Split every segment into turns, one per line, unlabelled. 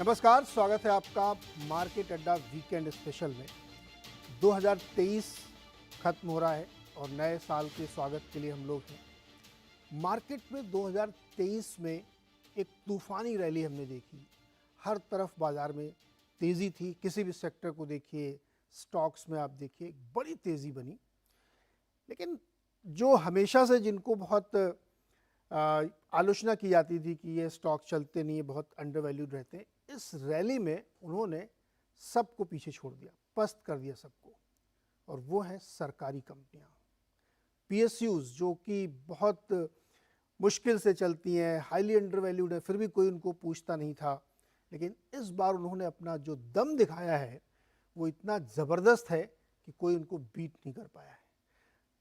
नमस्कार, स्वागत है आपका मार्केट अड्डा वीकेंड स्पेशल में। 2023 खत्म हो रहा है और नए साल के स्वागत के लिए हम लोग हैं। मार्केट में 2023 में एक तूफानी रैली हमने देखी। हर तरफ बाजार में तेज़ी थी। किसी भी सेक्टर को देखिए, स्टॉक्स में आप देखिए, एक बड़ी तेज़ी बनी। लेकिन जो हमेशा से जिनको बहुत आलोचना की जाती थी कि ये स्टॉक चलते नहीं है, बहुत अंडर वैल्यूड रहते हैं, इस रैली में उन्होंने सबको पीछे छोड़ दिया, पस्त कर दिया सबको। और वो है सरकारी कंपनियां, पीएसयूज, जो कि बहुत मुश्किल से चलती हैं, हाईली अंडर वैल्यूड है, फिर भी कोई उनको पूछता नहीं था। लेकिन इस बार उन्होंने अपना जो दम दिखाया है वो इतना ज़बरदस्त है कि कोई उनको बीट नहीं कर पाया है।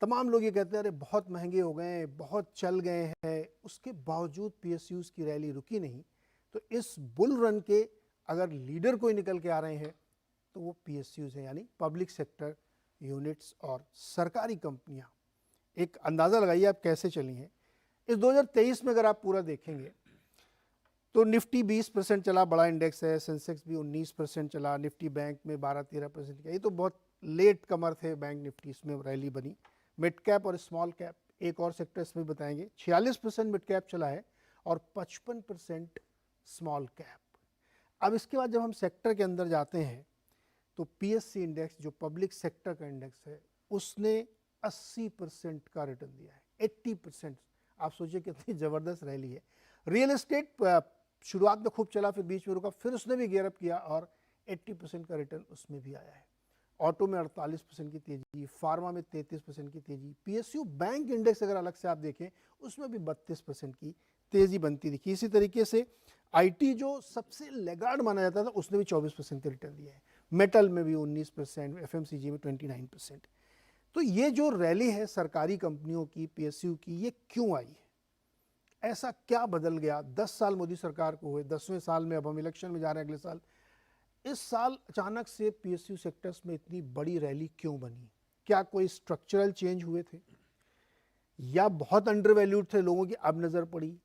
तमाम लोग ये कहते हैं अरे बहुत महंगे हो गए हैं, बहुत चल गए हैं, उसके बावजूद पीएसयूज की रैली रुकी नहीं। तो इस बुल रन के अगर लीडर कोई निकल के आ रहे हैं तो वो पीएसयूज हैं, यानी पब्लिक सेक्टर यूनिट्स और सरकारी कंपनियां। एक अंदाज़ा लगाइए आप कैसे चली हैं। इस 2023 में अगर आप पूरा देखेंगे तो निफ्टी 20% चला, बड़ा इंडेक्स है। सेंसेक्स भी 19% चला। निफ्टी बैंक में 12-13% का, ये तो बहुत लेट कमर थे बैंक निफ्टी, इसमें रैली बनी। मिड कैप और स्मॉल कैप, एक और सेक्टर इसमें बताएंगे, 46% मिड कैप चला है और 55% स्मॉल कैप। अब इसके बाद जब हम सेक्टर के अंदर जाते हैं तो पीएससी इंडेक्स, जो पब्लिक सेक्टर का इंडेक्स है, उसने 80% का रिटर्न दिया है। 80%। आप सोचिए कितनी ज़बरदस्त रैली है। रियल एस्टेट शुरुआत में खूब चला, फिर बीच में रुका, फिर उसने भी गियर अप किया और 80% का रिटर्न उसमें भी आया है। ऑटो में 48% की तेजी, फार्मा में 33% की तेजी। पीएसयू बैंक इंडेक्स अगर अलग से आप देखें उसमें भी 32% की तेजी बनती दिखी। इसी तरीके से आईटी, जो सबसे लेगार्ड माना जाता था, उसने भी 24% के रिटर्न दिया है। मेटल में भी 19%, एफएमसीजी में 29%। तो ये जो रैली है सरकारी कंपनियों की, पीएसयू की, ये क्यों आई है? ऐसा क्या बदल गया? 10 साल मोदी सरकार को हुए, 10वें साल में अब हम इलेक्शन में जा रहे हैं अगले साल। इस साल अचानक से पीएसयू सेक्टर्स में इतनी बड़ी रैली क्यों बनी? क्या कोई स्ट्रक्चरल चेंज हुए थे, या बहुत अंडर वैल्यूड थे, लोगों की अब नज़र पड़ी,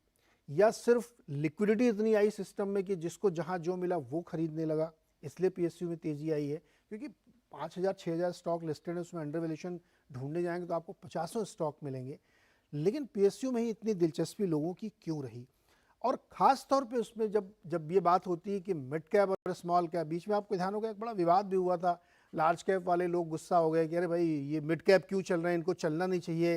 या सिर्फ लिक्विडिटी इतनी आई सिस्टम में कि जिसको जहां जो मिला वो खरीदने लगा, इसलिए पीएसयू में तेजी आई है? क्योंकि 5,000-6,000 स्टॉक लिस्टेड है, उसमें अंडर वैल्यूएशन ढूंढने जाएंगे तो आपको 50 स्टॉक मिलेंगे। लेकिन पीएसयू में ही इतनी दिलचस्पी लोगों की क्यों रही? और ख़ास तौर पे उसमें जब ये बात होती है कि मिड कैप और स्मॉल कैप, बीच में आपको ध्यान होगा एक बड़ा विवाद भी हुआ था। लार्ज कैप वाले लोग गुस्सा हो गए कि अरे भाई ये मिड कैप क्यों चल रहे हैं, इनको चलना नहीं चाहिए,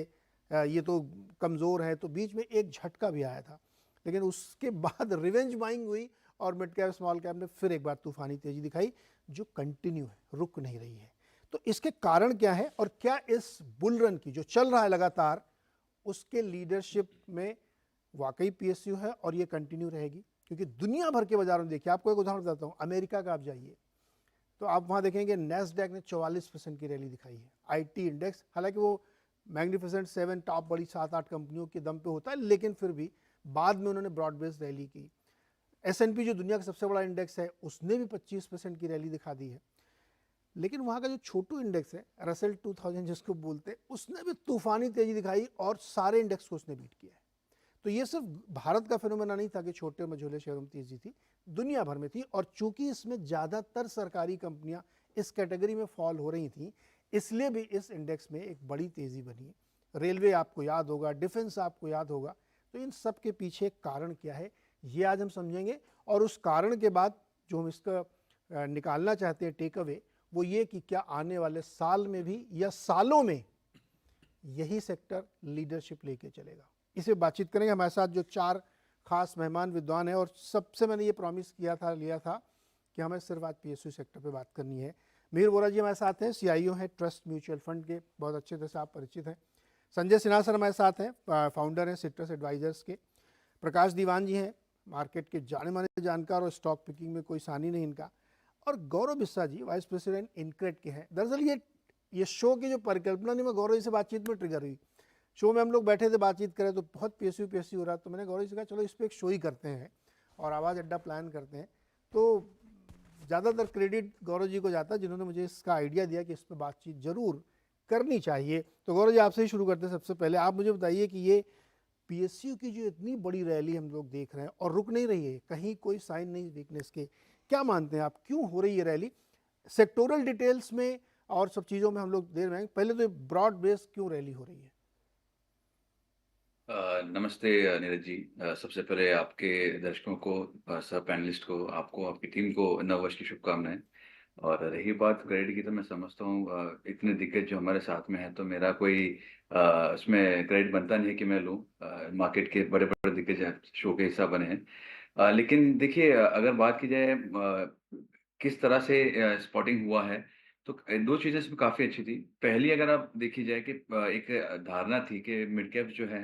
ये तो कमज़ोर है। तो बीच में एक झटका भी आया था, लेकिन उसके बाद रिवेंज बाइंग हुई और मिड कैप स्मॉल कैप ने फिर एक बार तूफानी तेज़ी दिखाई, जो कंटिन्यू है, रुक नहीं रही है। तो इसके कारण क्या है, और क्या इस बुल रन की जो चल रहा है लगातार, उसके लीडरशिप में वाकई पीएसयू है और ये कंटिन्यू रहेगी? क्योंकि दुनिया भर के बाजारों में देखिए, आपको एक उदाहरण बताता हूँ, अमेरिका का आप जाइए तो आप वहाँ देखेंगे नैस्डैक ने 44% की रैली दिखाई है। आईटी इंडेक्स, हालांकि वो मैग्निफिसेंट 7 टॉप बड़ी 7-8 कंपनियों के दम पे होता है, लेकिन फिर भी बाद में उन्होंने ब्रॉड बेस्ड रैली की। एसएनपी, जो दुनिया का सबसे बड़ा इंडेक्स है, उसने भी 25% की रैली दिखा दी है। लेकिन वहाँ का जो छोटू इंडेक्स है, रसेल 2000 जिसको बोलते हैं, उसने भी तूफानी तेजी दिखाई और सारे इंडेक्स को उसने बीट किया है। तो ये सिर्फ भारत का फिनोमेना नहीं था कि छोटे मझोले शहरों में तेजी थी, दुनिया भर में थी। और चूंकि इसमें ज़्यादातर सरकारी कंपनियां इस कैटेगरी में फॉल हो रही थी, इसलिए भी इस इंडेक्स में एक बड़ी तेज़ी बनी। रेलवे आपको याद होगा, डिफेंस आपको याद होगा। तो इन सब के पीछे कारण क्या है, ये आज हम समझेंगे। और उस कारण के बाद जो हम इसका निकालना चाहते हैं टेक अवे, वो ये कि क्या आने वाले साल में भी या सालों में यही सेक्टर लीडरशिप लेके चलेगा। इसे बातचीत करेंगे। हमारे साथ जो 4 खास मेहमान विद्वान हैं, और सबसे मैंने ये प्रॉमिस लिया था कि हमें सिर्फ आज पीएसयू सेक्टर पे बात करनी है। मिहिर वोरा जी हमारे साथ हैं, सीईओ हैं ट्रस्ट म्यूचुअल फंड के, बहुत अच्छे तरह से आप परिचित हैं। संजय सिन्हा सर हमारे साथ हैं, फाउंडर हैं सिट्रस एडवाइजर्स के। प्रकाश दीवान जी हैं, मार्केट के जाने माने जानकार, और स्टॉक पिकिंग में कोई सानी नहीं इनका। और गौरव बिस्सा जी वाइस प्रेसिडेंट इनक्रेड के हैं। दरअसल ये शो की जो परिकल्पना नहीं, मैं गौरव जी से बातचीत में ट्रिगर हुई। शो में हम लोग बैठे थे, बातचीत करें तो बहुत पीएसयू हो रहा, तो मैंने गौरव जी से कहा चलो इस पर एक शो ही करते हैं और आवाज़ अड्डा प्लान करते हैं। तो ज़्यादातर क्रेडिट गौरव जी को जाता है, जिन्होंने मुझे इसका आइडिया दिया कि इस पर बातचीत ज़रूर करनी चाहिए। तो गौरव जी आपसे ही शुरू करते हैं। सबसे पहले आप मुझे बताइए कि ये पीएसयू की जो इतनी बड़ी रैली हम लोग देख रहे हैं और रुक नहीं रही है, कहीं कोई साइन नहीं वीकनेस के, क्या मानते हैं आप क्यों हो रही है रैली? सेक्टोरल डिटेल्स में और सब चीज़ों में हम लोग देर में, पहले तो ब्रॉड बेस क्यों रैली हो रही है?
नमस्ते नीरज जी। सबसे पहले आपके दर्शकों को, सब पैनलिस्ट को, आपको, आपकी टीम को नववर्ष की शुभकामनाएं। और रही बात क्रेडिट की, तो मैं समझता हूँ इतने दिग्गज जो हमारे साथ में हैं, तो मेरा कोई उसमें क्रेडिट बनता नहीं है कि मैं लूँ। मार्केट के बड़े बड़े दिग्गज शो के हिस्सा बने हैं। लेकिन देखिए, अगर बात की जाए किस तरह से स्पॉटिंग हुआ है, तो दो चीज़ें इसमें काफ़ी अच्छी थी। पहली, अगर आप देखी जाए कि एक धारणा थी कि मिड कैप्स जो है,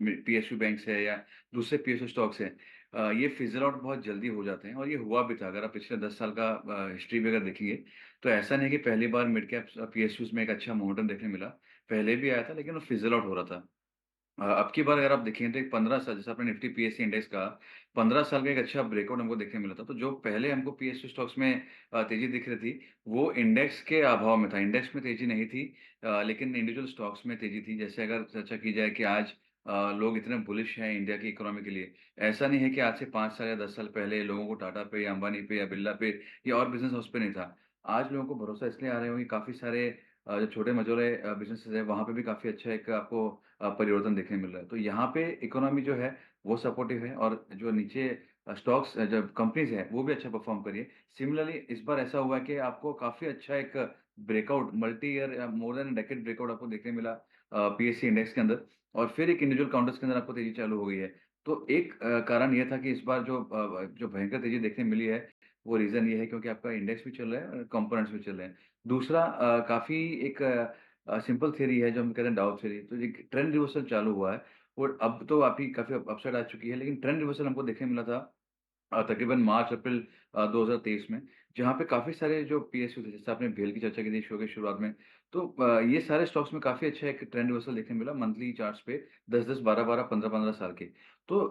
पीएसयू बैंक्स है या दूसरे पीएसयू स्टॉक्स हैं, ये फिज़ल आउट बहुत जल्दी हो जाते हैं, और ये हुआ भी था। अगर आप पिछले 10 साल का हिस्ट्री भी अगर देखेंगे, तो ऐसा नहीं है कि पहली बार मिड कैप्स पीएसयूज़ में एक अच्छा मोमेंटम देखने मिला। पहले भी आया था, लेकिन वो फिज़ल आउट हो रहा था। अब की बार अगर आप देखें, तो एक 15 साल, जैसे आपने निफ्टी पीएससी इंडेक्स कहा, 15 साल का एक अच्छा ब्रेकआउट हमको देखने मिला था। तो जो पहले हमको पीएसयू स्टॉक्स में तेज़ी दिख रही थी, वो इंडेक्स के अभाव में था। इंडेक्स में तेज़ी नहीं थी, लेकिन इंडिविजुअल स्टॉक्स में तेज़ी थी। जैसे अगर चर्चा की जाए कि आज लोग इतने बुलिश हैं इंडिया की इकोनॉमी के लिए, ऐसा नहीं है कि आज से 5 साल या 10 साल पहले लोगों को टाटा पे या अंबानी पे या बिरला पे या और बिज़नेस हाउस पे नहीं था। आज लोगों को भरोसा इसलिए आ रहे होंगे, काफ़ी सारे जो छोटे-मझोले बिज़नेसेस हैं, वहाँ पे भी काफ़ी अच्छा एक आपको परिवर्तन देखने मिल रहा है। तो यहाँ पे इकोनॉमी जो है, वो सपोर्टिव है, और जो नीचे स्टॉक्स, जब कंपनीज़ हैं, वो भी अच्छा परफ़ॉर्म कर रही है। सिमिलरली इस बार ऐसा हुआ है कि आपको काफ़ी अच्छा एक breakout, multi year more than decade breakout आपको देखने मिला पीएससी इंडेक्स के अंदर, और फिर एक इंडिविजुअल काउंटर्स के अंदर आपको तेज़ी चालू हो गई है। तो एक कारण ये था कि इस बार जो भयंकर तेज़ी देखने मिली है, वो रीज़न ये है क्योंकि आपका इंडेक्स भी चल रहा है और कंपोनेंट्स भी चल रहे हैं। दूसरा, काफ़ी एक सिंपल थ्योरी है, जो हम कहते हैं डाउ थ्योरी। तो ये ट्रेंड रिवर्सल चालू हुआ है, और अब तो अभी काफ़ी अपसाइड आ चुकी है, लेकिन ट्रेंड रिवर्सल हमको देखने मिला था तकरीबन मार्च-अप्रैल 2023 में, जहाँ पे काफ़ी सारे जो पीएसयू थे, जैसे आपने भेल की चर्चा की थी शो के शुरुआत में, तो ये सारे स्टॉक्स में काफ़ी अच्छा एक ट्रेंड रिवर्सल देखने मिला मंथली चार्ट्स पे, 10-10, 12-12, 15-15 साल के। तो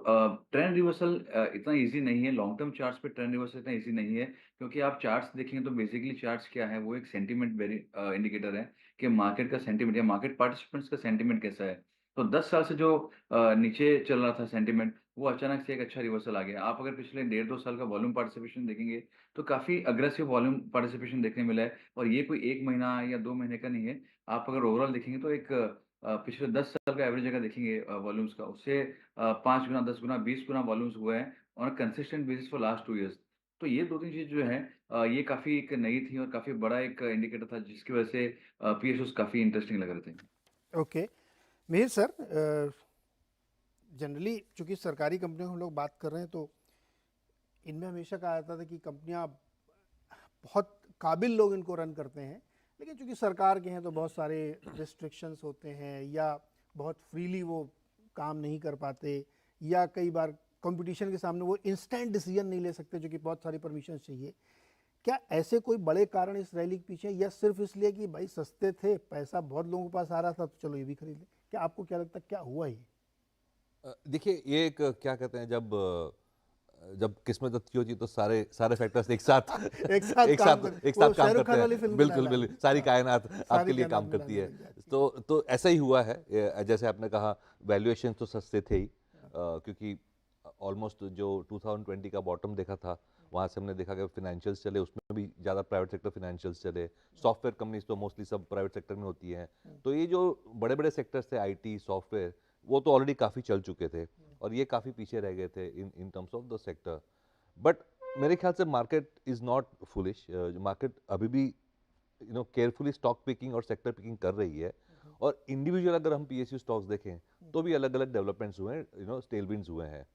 ट्रेंड रिवर्सल इतना ईज़ी नहीं है, लॉन्ग टर्म चार्ट्स पे ट्रेंड रिवर्सल इतना ईज़ी नहीं है, क्योंकि आप चार्ट्स देखेंगे तो बेसिकली चार्ट्स क्या है, वो एक सेंटिमेंट इंडिकेटर है कि मार्केट का सेंटिमेंट या मार्केट पार्टिसिपेंट्स का सेंटिमेंट कैसा है। तो 10 साल से जो नीचे चल रहा था सेंटिमेंट, वो अचानक से एक अच्छा रिवर्सल आ गया। आप अगर पिछले डेढ़ 2 साल का वॉल्यूम पार्टिसिपेशन देखेंगे, तो काफ़ी अग्रेसिव वॉल्यूम पार्टिसिपेशन देखने मिला है, और ये कोई 1 महीना या 2 महीने का नहीं है। आप अगर ओवरऑल देखेंगे, तो एक पिछले 10 साल का एवरेज अगर देखेंगे वॉल्यूम्स का, उससे 5 गुना, 10 गुना, 20 गुना वॉल्यूम्स हुए हैं on a consistent basis for last 2 years. तो ये 2-3 चीज़ जो हैं, ये काफ़ी एक नई थी और काफ़ी बड़ा एक इंडिकेटर था, जिसकी वजह से पीएसयूज़ काफ़ी इंटरेस्टिंग लग रहे थे।
ओके, मिहिर सर, जनरली चूंकि सरकारी कंपनियों की हम लोग बात कर रहे हैं, तो इनमें हमेशा कहा जाता था कि कंपनियां बहुत काबिल लोग इनको रन करते हैं, लेकिन चूंकि सरकार के हैं तो बहुत सारे रिस्ट्रिक्शंस होते हैं, या बहुत फ्रीली वो काम नहीं कर पाते, या कई बार कंपटीशन के सामने वो इंस्टेंट डिसीजन नहीं ले सकते, जो कि बहुत सारी परमिशन चाहिए। क्या ऐसे कोई बड़े कारण इस रैली के पीछे, या सिर्फ इसलिए कि भाई सस्ते थे, पैसा बहुत लोगों के पास आ रहा था, तो चलो ये भी खरीद लें? क्या आपको क्या लगता है क्या हुआ ये?
देखिए, ये एक क्या कहते हैं, जब किस्मत अच्छी होती है तो सारे सारे फैक्टर्स एक साथ
एक साथ काम कर,
एक
वो
साथ काम
शाहरुख
करते
खान वाली
हैं।
फिल्म का
बिल्कुल
डायलॉग
बिल्कुल,
है।
सारी
हाँ,
कायनात आपके
सारी
लिए
कायनात
काम करती
मिलाने
है।
लग जाती है।
तो ऐसा ही हुआ है। जैसे आपने कहा, वैल्यूएशन तो सस्ते थे ही, क्योंकि ऑलमोस्ट जो 2020 का बॉटम देखा था, वहाँ से हमने देखा कि फाइनेंशियल्स चले, उसमें भी ज़्यादा प्राइवेट सेक्टर फाइनेंशियल्स चले। सॉफ्टवेयर कंपनीज तो मोस्टली सब प्राइवेट सेक्टर में होती हैं। तो ये जो बड़े बड़े सेक्टर्स थे, आईटी, सॉफ्टवेयर, वो तो ऑलरेडी काफ़ी चल चुके थे, और ये काफ़ी पीछे रह गए थे in terms of the sector. But मेरे ख्याल से market is not foolish. Market अभी भी केयरफुली स्टॉक पिकिंग और सेक्टर पिकिंग कर रही है। और इंडिविजुअल अगर हम पीएसयू स्टॉक्स देखें, तो भी अलग अलग डेवलपमेंट्स हुए हैं, टेलविंड्स हुए हैं।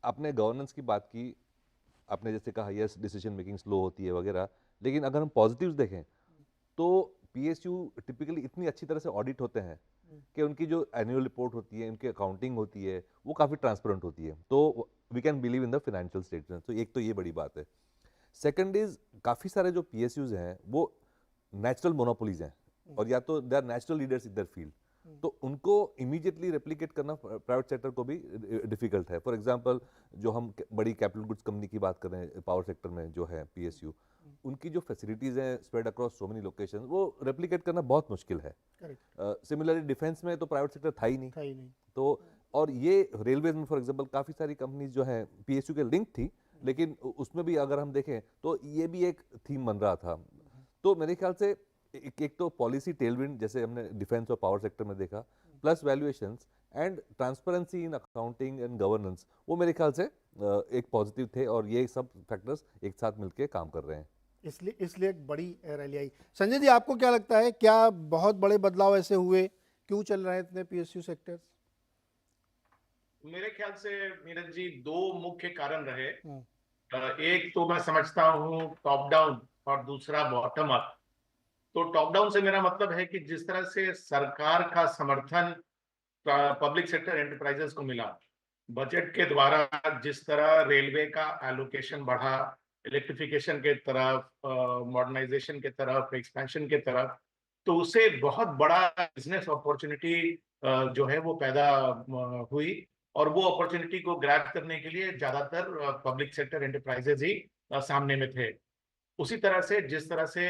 आपने गवर्नेंस की बात की, आपने जैसे कहा यस, डिसीजन मेकिंग स्लो होती है वगैरह, लेकिन अगर हम पॉजिटिव्स देखें, तो पीएसयू टिपिकली इतनी अच्छी तरह से ऑडिट होते हैं कि उनकी जो एनुअल रिपोर्ट होती है, उनकी अकाउंटिंग होती है, वो काफ़ी ट्रांसपेरेंट होती है। तो we can believe in the financial statement. तो एक तो ये बड़ी बात है। सेकंड इज, काफ़ी सारे जो पीएसयूज हैं, वो नेचुरल मोनोपोलीज हैं, और या तो they are natural leaders in their field. तो उनको इमीडिएटली रेप्लिकेट करना प्राइवेट सेक्टर को भी डिफिकल्ट है। फॉर एग्जांपल, जो हम बड़ी कैपिटल गुड्स कंपनी की बात कर रहे हैं, पावर सेक्टर में जो है पीएसयू, उनकी जो फैसिलिटीज़ हैं spread across so many location, वो रेप्लिकेट करना बहुत मुश्किल है।
करेक्ट।
सिमिलरली डिफेंस में तो प्राइवेट सेक्टर था ही नहीं।
था ही नहीं।
तो और ये रेलवेज में फॉर एग्जांपल काफ़ी सारी कंपनीज जो हैं पीएसयू के लिंक थी, लेकिन उसमें भी अगर हम देखें तो ये भी एक थीम बन रहा था। तो मेरे ख्याल से एक तो पॉलिसी टेलविंड जैसे हमने डिफेंस और पावर सेक्टर में देखा, plus valuations and transparency in accounting and governance, वो मेरे ख्याल से एक पॉजिटिव थे, और ये सब फैक्टर्स एक साथ मिलकर काम कर रहे हैं।
इसलिए एक बड़ी रैली आई। संजय जी, आपको क्या लगता है, क्या बहुत बड़े बदलाव ऐसे हुए, क्यों चल रहे हैं इतने पीएसयू सेक्टर्स?
मेरे ख्याल से नीरज जी दो मुख्य कारण रहे।
हम्म,
एक तो मैं समझता हूँ टॉप डाउन और दूसरा बॉटम अप। तो टॉप डाउन से मेरा मतलब है कि जिस तरह से सरकार का समर्थन पब्लिक सेक्टर एंटरप्राइजेस को मिला, बजट के द्वारा जिस तरह रेलवे का एलोकेशन बढ़ा, इलेक्ट्रिफिकेशन के तरफ, मॉडर्नाइजेशन के तरफ, एक्सपेंशन के तरफ, तो उससे बहुत बड़ा बिजनेस अपॉर्चुनिटी जो है वो पैदा हुई। और वो अपॉर्चुनिटी को ग्रैब करने के लिए ज्यादातर पब्लिक सेक्टर एंटरप्राइजेज ही सामने में थे। उसी तरह से जिस तरह से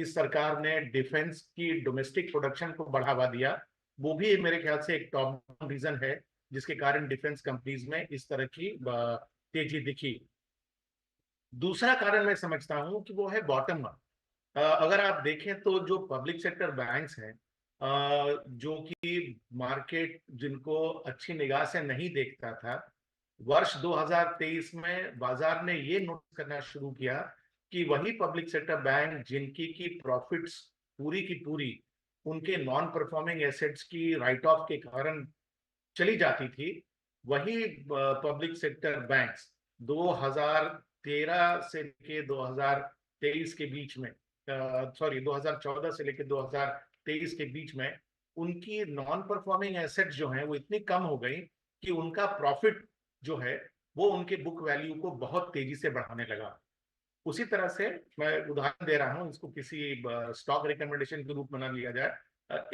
इस सरकार ने डिफेंस की डोमेस्टिक प्रोडक्शन को बढ़ावा दिया, वो भी मेरे ख्याल से एक टॉप डाउन रीजन है जिसके कारण डिफेंस कंपनीज में इस तरह की तेजी दिखी। दूसरा कारण मैं समझता हूं कि वो है बॉटम अप। अगर आप देखें तो जो पब्लिक सेक्टर बैंक्स हैं, जो कि मार्केट जिनको अच्छी निगाह से नहीं देखता था, वर्ष 2023 में बाजार ने ये नोटिस करना शुरू किया कि वही पब्लिक सेक्टर बैंक जिनकी की प्रॉफिट्स पूरी की पूरी उनके नॉन परफॉर्मिंग एसेट्स की राइट ऑफ के कारण चली जाती थी, वही पब्लिक सेक्टर बैंक्स 2013 से लेके 2023 के बीच में, सॉरी 2014 से लेके 2023 के बीच में, उनकी नॉन परफॉर्मिंग एसेट्स जो हैं वो इतनी कम हो गई कि उनका प्रॉफिट जो है वो उनके बुक वैल्यू को बहुत तेजी से बढ़ाने लगा। उसी तरह से मैं उदाहरण दे रहा हूं, इसको किसी स्टॉक रिकमेंडेशन के रूप में ना लिया जाए।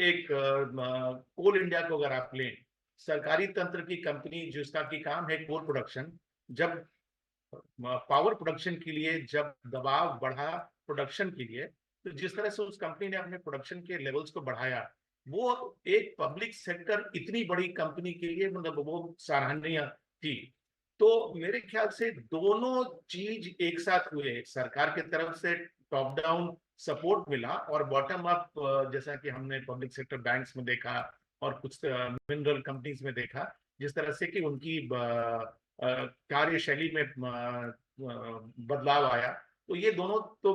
एक कोल इंडिया को अगर आप लें, सरकारी तंत्र की कंपनी जिसका की काम है कोल प्रोडक्शन, जब पावर प्रोडक्शन के लिए जब दबाव बढ़ा प्रोडक्शन के लिए, तो जिस तरह से उस कंपनी ने अपने प्रोडक्शन के लेवल्स को बढ़ाया, वो एक पब्लिक सेक्टर इतनी बड़ी कंपनी के लिए मतलब वो सराहनीय थी। तो मेरे ख्याल से दोनों चीज एक साथ हुए, सरकार की तरफ से टॉप डाउन सपोर्ट मिला और बॉटम अप, जैसा कि हमने पब्लिक सेक्टर बैंक्स में देखा और कुछ मिनरल कंपनीज में देखा, जिस तरह से कि उनकी कार्यशैली में बदलाव आया। तो ये दोनों तो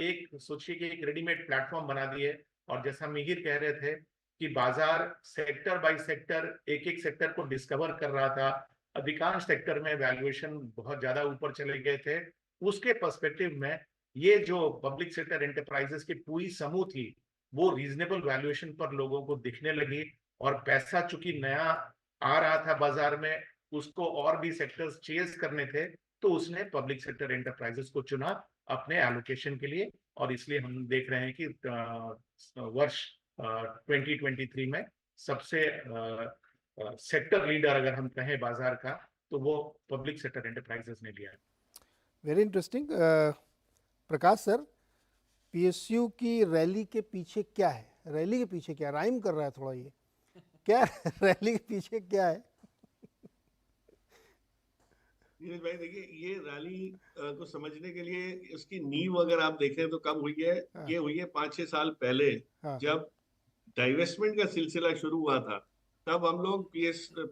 एक सोचिए कि एक रेडीमेड प्लेटफॉर्म बना दिए। और जैसा मिहिर कह रहे थे कि बाजार सेक्टर बाय सेक्टर एक एक सेक्टर को डिस्कवर कर रहा था, अधिकांश सेक्टर में वैल्यूएशन बहुत ज्यादा ऊपर चले गए थे। उसके पर्सपेक्टिव में ये जो पब्लिक सेक्टर एंटरप्राइजेस की पूरी समूह थी, वो रीजनेबल वैल्यूएशन पर लोगों को दिखने लगी। और पैसा चूंकि नया आ रहा था बाजार में, उसको और भी सेक्टर्स चेज करने थे, तो उसने पब्लिक सेक्टर एंटरप्राइजेस को चुना अपने एलोकेशन के लिए। और इसलिए हम देख रहे हैं कि वर्ष 2023 में सबसे सेक्टर लीडर अगर हम कहें बाजार का, तो वो पब्लिक सेक्टर एंटरप्राइजेस ने लिया है।
Very interesting. Prakash sir, PSU की रैली के पीछे क्या है? रैली के पीछे क्या राइम कर रहा है थोड़ा ये, क्या रैली के पीछे क्या है?
नीरज भाई देखिए, ये रैली को समझने के लिए इसकी नींव अगर आप देखें तो कब हुई है।
हाँ।
ये हुई है 5-6 साल पहले,
हाँ।
जब डाइवेस्टमेंट का सिलसिला शुरू हुआ था। तब हम लोग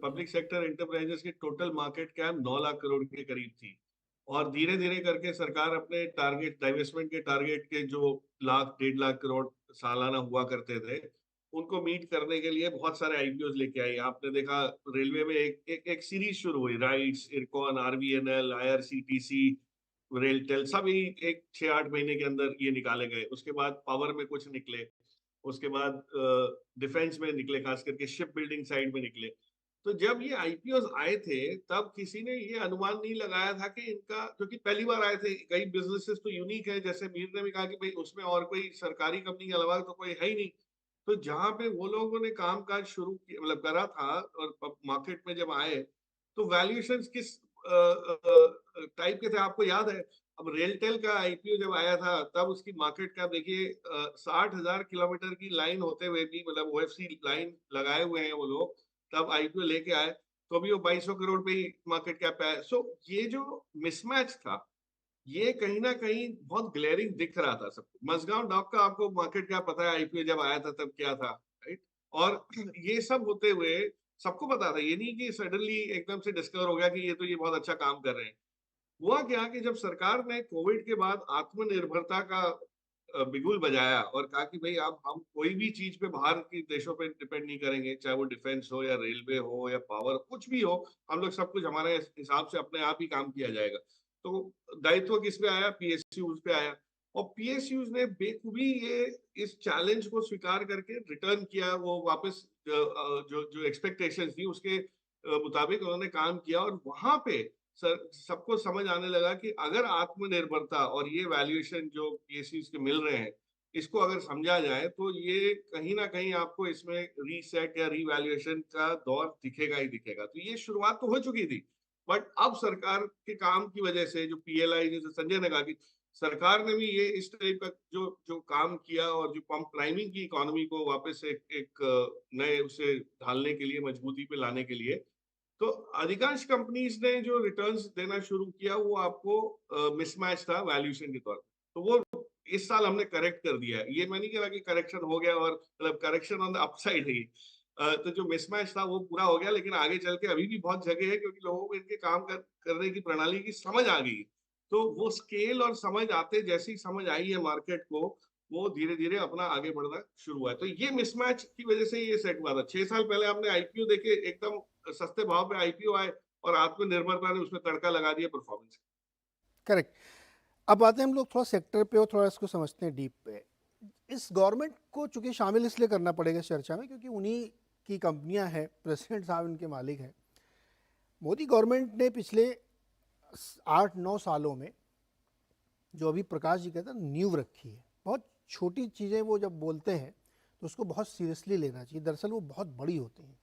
पब्लिक सेक्टर एंटरप्राइजेस की total market cap 9 lakh crore के करीब थी। और धीरे धीरे करके सरकार अपने टारगेट, डाइवेस्टमेंट के टारगेट के जो 1-1.5 लाख करोड़ सालाना हुआ करते थे, उनको मीट करने के लिए बहुत सारे आईपीओ लेके आई। आपने देखा रेलवे में एक सीरीज शुरू हुई, rights, IRCON, RVNL, IRCTC, RailTel, सभी एक 6-8 महीने के अंदर ये निकाले गए। उसके बाद पावर में कुछ निकले, उसके बाद डिफेंस में निकले, खास करके शिप बिल्डिंग साइड में निकले। तो जब ये आईपीओ आए थे, तब किसी ने ये अनुमान नहीं लगाया था कि इनका, क्योंकि पहली बार आए थे, कई बिजनेसेस तो यूनिक है, जैसे मीर ने भी कहा कि भाई उसमें और कोई सरकारी कंपनी के अलावा तो कोई है ही नहीं। तो जहां पे वो लोगों ने कामकाज शुरू किया, मतलब करा था, और मार्केट में जब आए, तो वैल्यूएशंस किस टाइप के थे आपको याद है? अब रेलटेल का आईपीओ जब आया था, तब उसकी मार्केट कैप देखिए, 60,000 किलोमीटर की लाइन होते हुए भी, मतलब ओएफसी लाइन लगाए हुए हैं वो लोग, तब आईपीओ लेके आए तो भी वो 2200 करोड़ पे ही मार्केट कैप है। सो ये जो मिसमैच था, ये कहीं ना कहीं बहुत ग्लेयरिंग दिख रहा था सबको। मजगांव डॉक का आपको मार्केट कैप पता है, आईपीओ जब आया था तब क्या था, राइट? और ये सब होते हुए सबको पता था, ये नहीं कि सडनली एकदम से डिस्कवर हो गया कि ये बहुत अच्छा काम कर रहे हैं। हुआ क्या कि जब सरकार ने कोविड के बाद आत्मनिर्भरता का बिगुल बजाया और कहा कि भाई अब हम कोई भी चीज पे बाहर के देशों पे डिपेंड नहीं करेंगे, चाहे वो डिफेंस हो या रेलवे हो या पावर, कुछ भी हो, हम लोग सब कुछ हमारे हिसाब से अपने आप ही काम किया जाएगा। तो दायित्व किस पे आया? पीएसयूज पे आया। और पीएसयूज ने बेखूबी ये इस चैलेंज को स्वीकार करके रिटर्न किया, वो वापस जो जो एक्सपेक्टेशन थी उसके मुताबिक उन्होंने काम किया। और वहां पे सर सबको समझ आने लगा कि अगर आत्मनिर्भरता और ये वैल्यूएशन जो पीएसयूज के मिल रहे हैं, इसको अगर समझा जाए तो ये कहीं ना कहीं आपको इसमें रीसेट या रीवैल्यूएशन का दौर दिखेगा ही दिखेगा। तो ये शुरुआत तो हो चुकी थी, बट अब सरकार के काम की वजह से जो पीएलआई, जैसे संजय ने कहा कि सरकार ने भी ये इस टाइप का जो जो काम किया और जो पंप प्राइमिंग की इकोनॉमी को वापस एक नए उसे ढालने के लिए, मजबूती पे लाने के लिए, तो अधिकांश कंपनीज ने जो रिटर्न्स देना शुरू किया वो आपको मिसमैच था वैल्यूएशन के तौर पे। तो वो इस साल हमने करेक्ट कर दिया है। ये मैं नहीं कह रहा कि करेक्शन हो गया और मतलब करेक्शन ऑन द अपसाइड ही, तो जो मिसमैच था वो पूरा हो गया, लेकिन आगे चल के अभी भी बहुत जगह है क्योंकि लोगों को इनके काम करने की प्रणाली की समझ आ गई। तो वो स्केल और समझ आते, जैसी समझ आई है मार्केट को, वो धीरे धीरे अपना आगे बढ़ना शुरू हुआ है। तो ये मिसमैच की वजह से ये सेट हुआ था। 6 साल पहले हमने आईपीओ देखे, एकदम सस्ते भाव पे आईपीओ आए और आत्मनिर्भरता ने उसमें तड़का लगा दिया परफॉर्मेंस।
करेक्ट। अब आते हैं हम लोग थोड़ा सेक्टर पे और थोड़ा इसको समझते हैं डीप पे। इस गवर्नमेंट को चूंकि शामिल इसलिए करना पड़ेगा इस चर्चा में क्योंकि उन्हीं की कंपनियां हैं, प्रेसिडेंट साहब इनके मालिक हैं। मोदी गवर्नमेंट ने पिछले 8-9 सालों में जो अभी प्रकाश जी कहते हैं नींव रखी है। बहुत छोटी चीज़ें वो जब बोलते हैं तो उसको बहुत सीरियसली लेना चाहिए, दरअसल वो बहुत बड़ी होती हैं।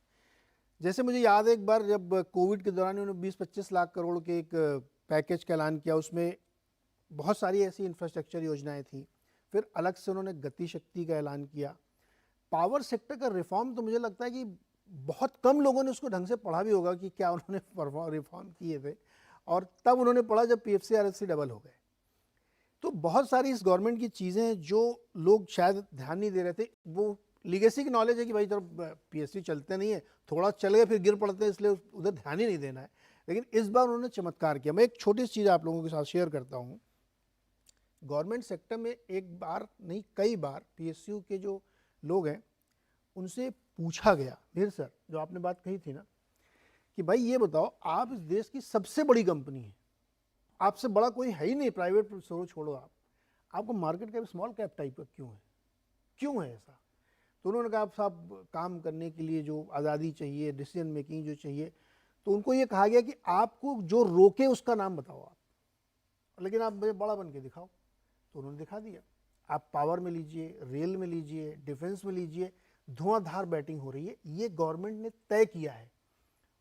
जैसे मुझे याद है एक बार जब कोविड के दौरान उन्होंने 20-25 लाख करोड़ के एक पैकेज का ऐलान किया, उसमें बहुत सारी ऐसी इंफ्रास्ट्रक्चर योजनाएं थी। फिर अलग से उन्होंने गति शक्ति का ऐलान किया। पावर सेक्टर का रिफॉर्म तो मुझे लगता है कि बहुत कम लोगों ने उसको ढंग से पढ़ा भी होगा कि क्या उन्होंने रिफॉर्म किए थे, और तब उन्होंने पढ़ा जब पीएफसी आरएफसी डबल हो गए। तो बहुत सारी इस गवर्नमेंट की चीज़ें हैं जो लोग शायद ध्यान नहीं दे रहे थे। वो लीगेसी की नॉलेज है कि भाई जब पीएससी चलते नहीं है, थोड़ा चल गए फिर गिर पड़ते हैं, इसलिए उधर ध्यान ही नहीं देना है। लेकिन इस बार उन्होंने चमत्कार किया। मैं एक छोटी सी चीज़ आप लोगों के साथ शेयर करता हूँ। गवर्नमेंट सेक्टर में एक बार नहीं कई बार पीएसयू के जो लोग हैं उनसे पूछा गया, नीर सर जो आपने बात कही थी ना कि भाई ये बताओ, आप इस देश की सबसे बड़ी कंपनी है, आपसे बड़ा कोई है ही नहीं, प्राइवेट छोड़ो आपको market cap small cap type का क्यों है ऐसा? तो उन्होंने कहा साहब काम करने के लिए जो आज़ादी चाहिए, डिसीजन मेकिंग जो चाहिए, तो उनको ये कहा गया कि आपको जो रोके उसका नाम बताओ आप, लेकिन आप बड़ा बन के दिखाओ। तो उन्होंने दिखा दिया। आप पावर में लीजिए, रेल में लीजिए, डिफेंस में लीजिए, धुआंधार बैटिंग हो रही है। ये गवर्नमेंट ने तय किया है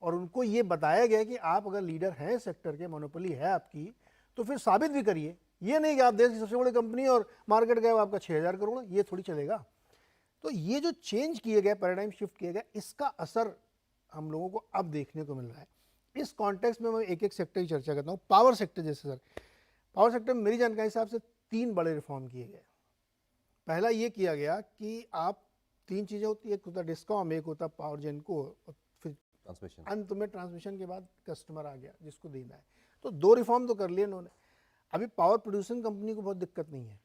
और उनको ये बताया गया कि आप अगर लीडर हैं सेक्टर के, मोनोपोली है आपकी, तो फिर साबित भी करिए। ये नहीं कि आप देश की सबसे बड़ी कंपनी और मार्केट कैप आपका 6000 करोड़, ये थोड़ी चलेगा। तो ये जो चेंज किए गए, पैराडाइम शिफ्ट किया गया, इसका असर हम लोगों को अब देखने को मिल रहा है। इस कॉन्टेक्स्ट में मैं एक एक सेक्टर की चर्चा करता हूँ। पावर सेक्टर जैसे सर, पावर सेक्टर में मेरी जानकारी हिसाब से 3 बड़े रिफॉर्म किए गए। पहला ये किया गया कि आप 3 चीज़ें होती है, एक होता डिस्कॉम, एक होता पावर जेनको, और फिर
ट्रांसमिशन,
अंत में ट्रांसमिशन के बाद कस्टमर आ गया जिसको देना है। तो 2 रिफॉर्म तो कर लिए इन्होंने। अभी पावर प्रोड्यूसिंग कंपनी को बहुत दिक्कत नहीं है,